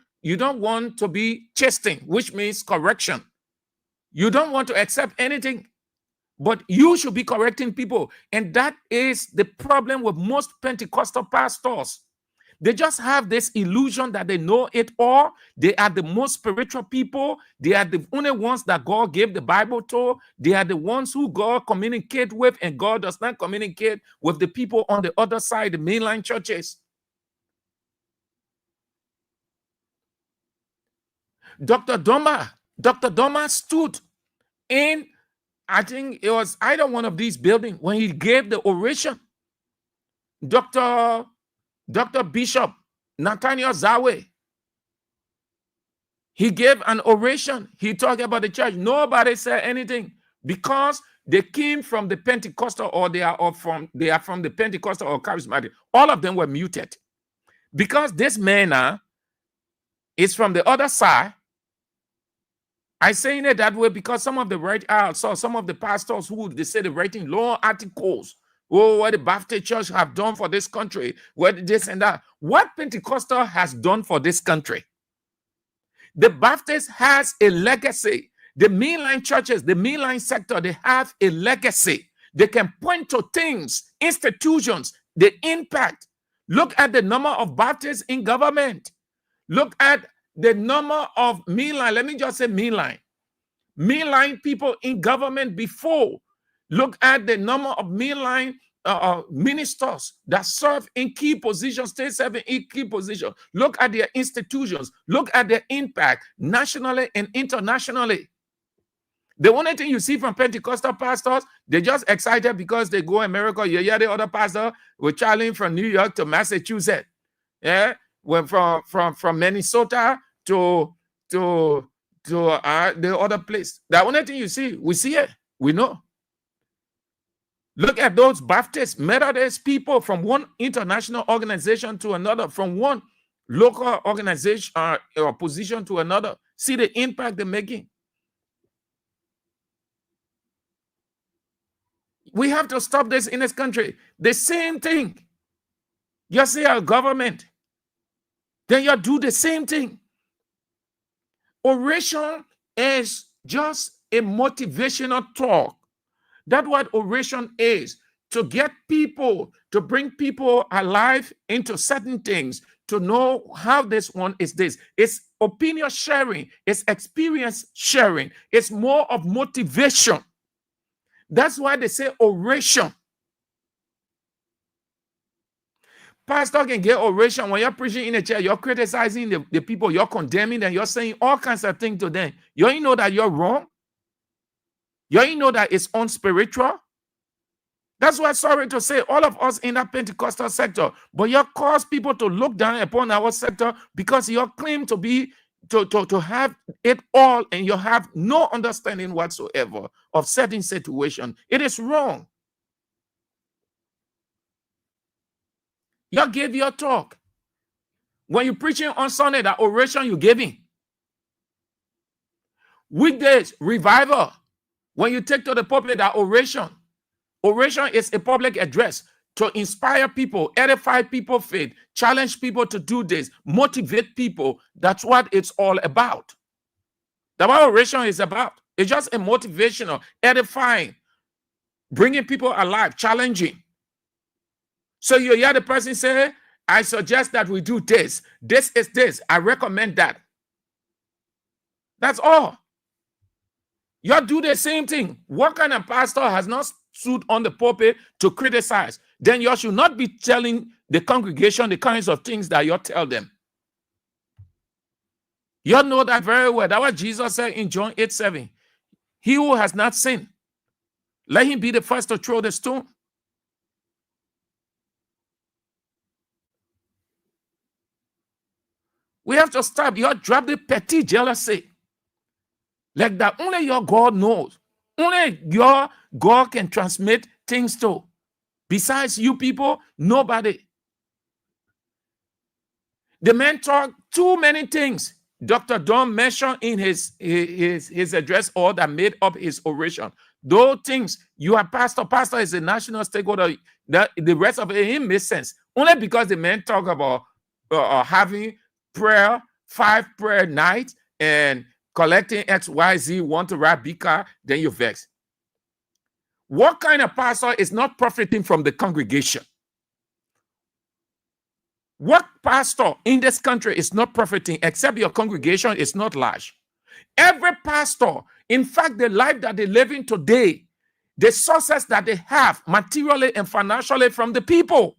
to be chastening, which means correction. You don't want to accept anything, but you should be correcting people. And that is the problem with most Pentecostal pastors. They just have this illusion that they know it all. They are the most spiritual people. They are the only ones that God gave the Bible to. They are the ones who God communicates with, and God does not communicate with the people on the other side, the mainline churches. Dr. Doma stood in, I think it was either one of these buildings when he gave the oration. Dr. Bishop Nathaniel Zawe, he gave an oration. He talked about the church. Nobody said anything because they came from the Pentecostal, or they are from the Pentecostal or charismatic. All of them were muted because this man is from the other side. I saying it that way because some of the some of the pastors who they say they're writing long articles. Oh, what the Baptist church have done for this country, what this and that. What Pentecostal has done for this country? The Baptist has a legacy. The mainline churches, the mainline sector, they have a legacy. They can point to things, institutions, the impact. Look at the number of Baptists in government. Look at the number of mainline, let me just say mainline people in government before. Look at the number of mainline ministers that serve in key positions, stay serving in key positions. Look at their institutions. Look at their impact nationally and internationally. The only thing you see from Pentecostal pastors, they're just excited because they go America. You hear the other pastor were traveling from New York to Massachusetts. Yeah, went from Minnesota to the other place. The only thing you see, we see it. We know. Look at those Baptist, Methodist people from one international organization to another, from one local organization or position to another. See the impact they're making. We have to stop this in this country. The same thing. You see our government, then you do the same thing. Oration is just a motivational talk. That's what oration is, to get people, to bring people alive into certain things, to know how this one is this. It's opinion sharing, it's experience sharing, it's more of motivation. That's why they say oration. Pastor can get oration when you're preaching in a church, you're criticizing the people, you're condemning them, you're saying all kinds of things to them. You ain't know that you're wrong. You ain't know that it's unspiritual. That's why, sorry to say, all of us in that Pentecostal sector, but you cause people to look down upon our sector because you claim to be to have it all and you have no understanding whatsoever of certain situation. It is wrong. You gave your talk. When you're preaching on Sunday, that oration you're giving. Weekdays, revival. When you take to the pulpit, that oration. Oration is a public address to inspire people, edify people faith, challenge people to do this, motivate people. That's what it's all about. That's what oration is about. It's just a motivational, edifying, bringing people alive, challenging. So you hear the person say, I suggest that we do this. This is this. I recommend that. That's all. You do the same thing. What kind of pastor has not stood on the pulpit to criticize? Then you should not be telling the congregation the kinds of things that you tell them. You know that very well. That's what Jesus said in John 8:7. He who has not sinned, let him be the first to throw the stone. We have to stop. You drop the petty jealousy. Like that only your God knows. Only your God can transmit things to. Besides you people, nobody. The man talked too many things. Dr. Don mentioned in his address, or that made up his oration. Those things, you are pastor. Pastor is a national stakeholder. The rest of it makes sense. Only because the man talk about having prayer, 5 prayer nights, and collecting XYZ, want to ride big car, then you vex. What kind of pastor is not profiting from the congregation? What pastor in this country is not profiting except your congregation is not large? Every pastor, in fact, the life that they live in today, the success that they have materially and financially from the people.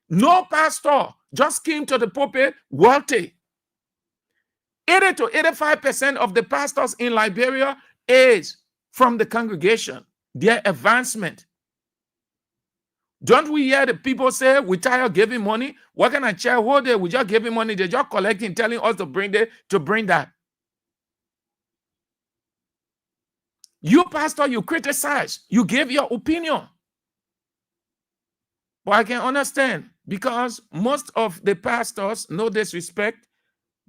No pastor just came to the pulpit wealthy. 80 to 85% of the pastors in Liberia is from the congregation, their advancement. Don't we hear the people say, we tired of giving money? What can I share? Whole day we just giving money, they're just collecting, telling us to bring that. You pastor, you criticize, you give your opinion. But I can understand, because most of the pastors, no disrespect,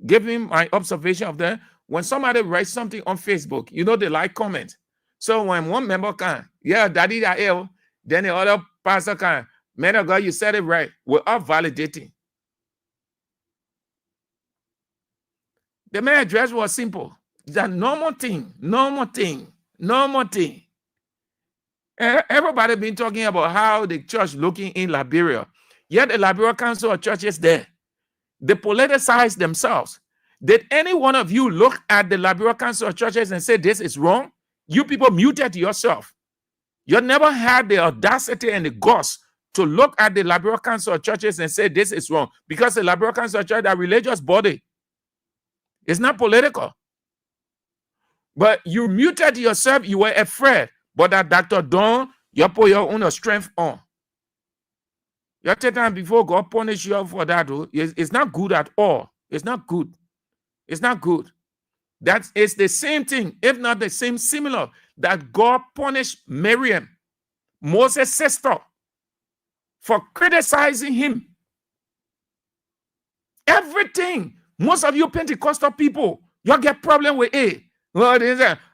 giving my observation of them, when somebody writes something on Facebook, you know, they like comment. So when one member can, yeah, daddy that ill, then the other pastor can, man of God, you said it right. We're all validating. The main address was simple. The normal thing. Everybody been talking about how the church looking in Liberia. Yet the Liberia Council of Churches there, they politicize themselves. Did any one of you look at the Liberia Council of Churches and say this is wrong? You people muted yourself. You never had the audacity and the guts to look at the Liberia Council of Churches and say this is wrong, because the Liberia Council of Churches is a religious body. It's not political. But you muted yourself. You were afraid. But that Dr. Don, you put your own strength on. You take time before God punish you for that. It's not good at all. It's not good. It's not good. That is the same thing, if not the same, similar, that God punished Miriam, Moses' sister, for criticizing him. Everything. Most of you Pentecostal people, you get problem with it.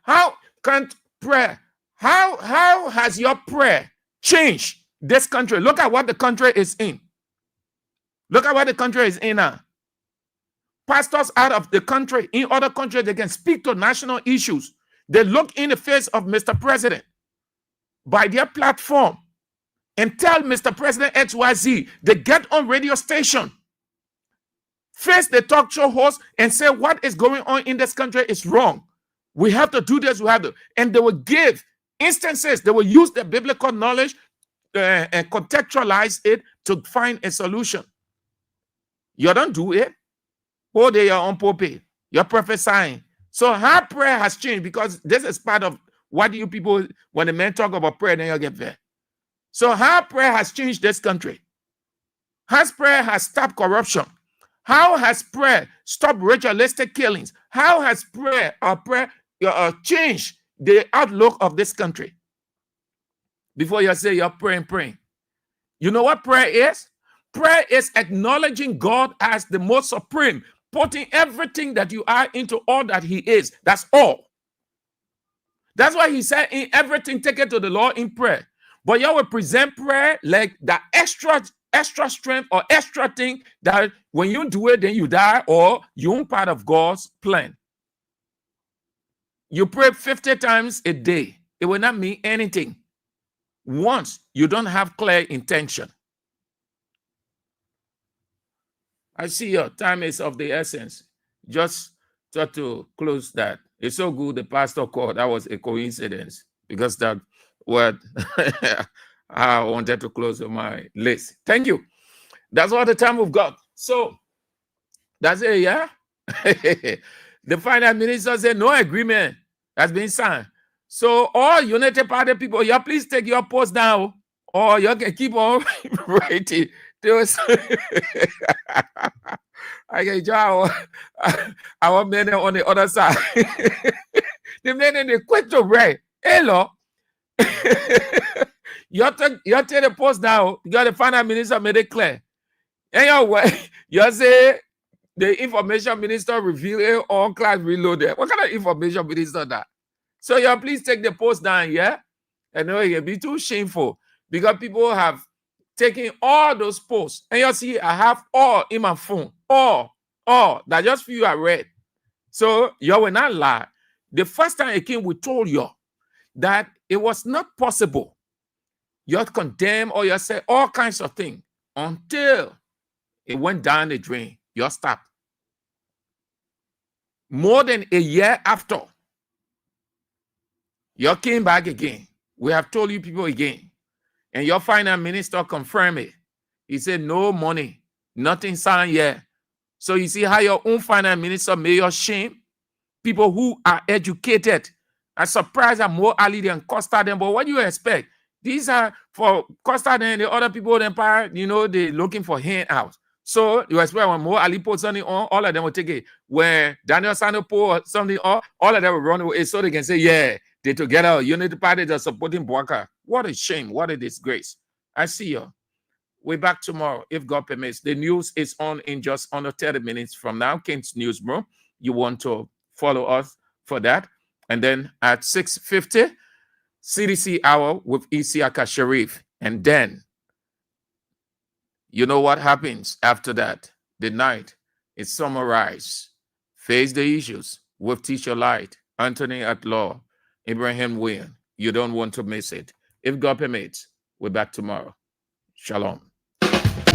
How can prayer? How has your prayer changed this country? Look at what the country is in. Look at what the country is in now. Pastors out of the country, in other countries, they can speak to national issues. They look in the face of Mr. President by their platform and tell Mr. President XYZ, they get on radio station, face the talk show host and say what is going on in this country is wrong. We have to do this, we have to. And they will give instances, they will use the biblical knowledge and contextualize it to find a solution. You don't do it. Hold your own pulpit. You're prophesying. So how prayer has changed, because this is part of what you people, when the men talk about prayer, then you get there. So how prayer has changed this country? How prayer has stopped corruption? How has prayer stopped ritualistic killings? How has prayer changed the outlook of this country? Before you say you're praying. You know what prayer is? Prayer is acknowledging God as the most supreme, putting everything that you are into all that he is. That's all. That's why he said in everything, take it to the Lord in prayer. But you will present prayer like the extra strength or extra thing that when you do it, then you die, or you're part of God's plan. You pray 50 times a day. It will not mean anything. Once you don't have clear intention. I see your time is of the essence. Just try to close that. It's so good the pastor called. That was a coincidence because that word I wanted to close my list. Thank you. That's all the time we've got. So that's it, yeah? The finance minister said no agreement has been signed. So all United Party people, yeah, please take your post down or you can keep on writing. I can join our men on the other side. The men in the quit to break. Hello. You take the post down because the finance minister made it clear. Anyway, you say the information minister revealed all class reloaded. What kind of information minister that? So you please take the post down, yeah? And no, it'll be too shameful because people have taken all those posts. And you see, I have all in my phone. All that just few I read. So you will not lie. The first time it came, we told you that it was not possible. You condemn or you say all kinds of things until it went down the drain. You stopped. More than a year after, you came back again. We have told you people again. And your finance minister confirmed it. He said, no money, nothing signed yet. So you see how your own finance minister made your shame? People who are educated. I'm surprised I'm more early than Costa them, but what do you expect? These are for Costa and the other people in the empire, you know, they're looking for handouts. So you expect when more Ali put something on, all of them will take it. When Daniel Sano put something on, all of them will run away so they can say, yeah, they together, Unity Party are supporting Bwaka. What a shame. What a disgrace. I see you. We're back tomorrow, if God permits. The news is on in just under 30 minutes from now. King's Newsroom. You want to follow us for that. And then at 6:50, CDC Hour with Isiaka Sharif. And then, you know what happens after that? The night is summarized. Face the issues with Teacher Light, Anthony at Law, Ibrahim Wynn. You don't want to miss it. If God permits, we're back tomorrow. Shalom.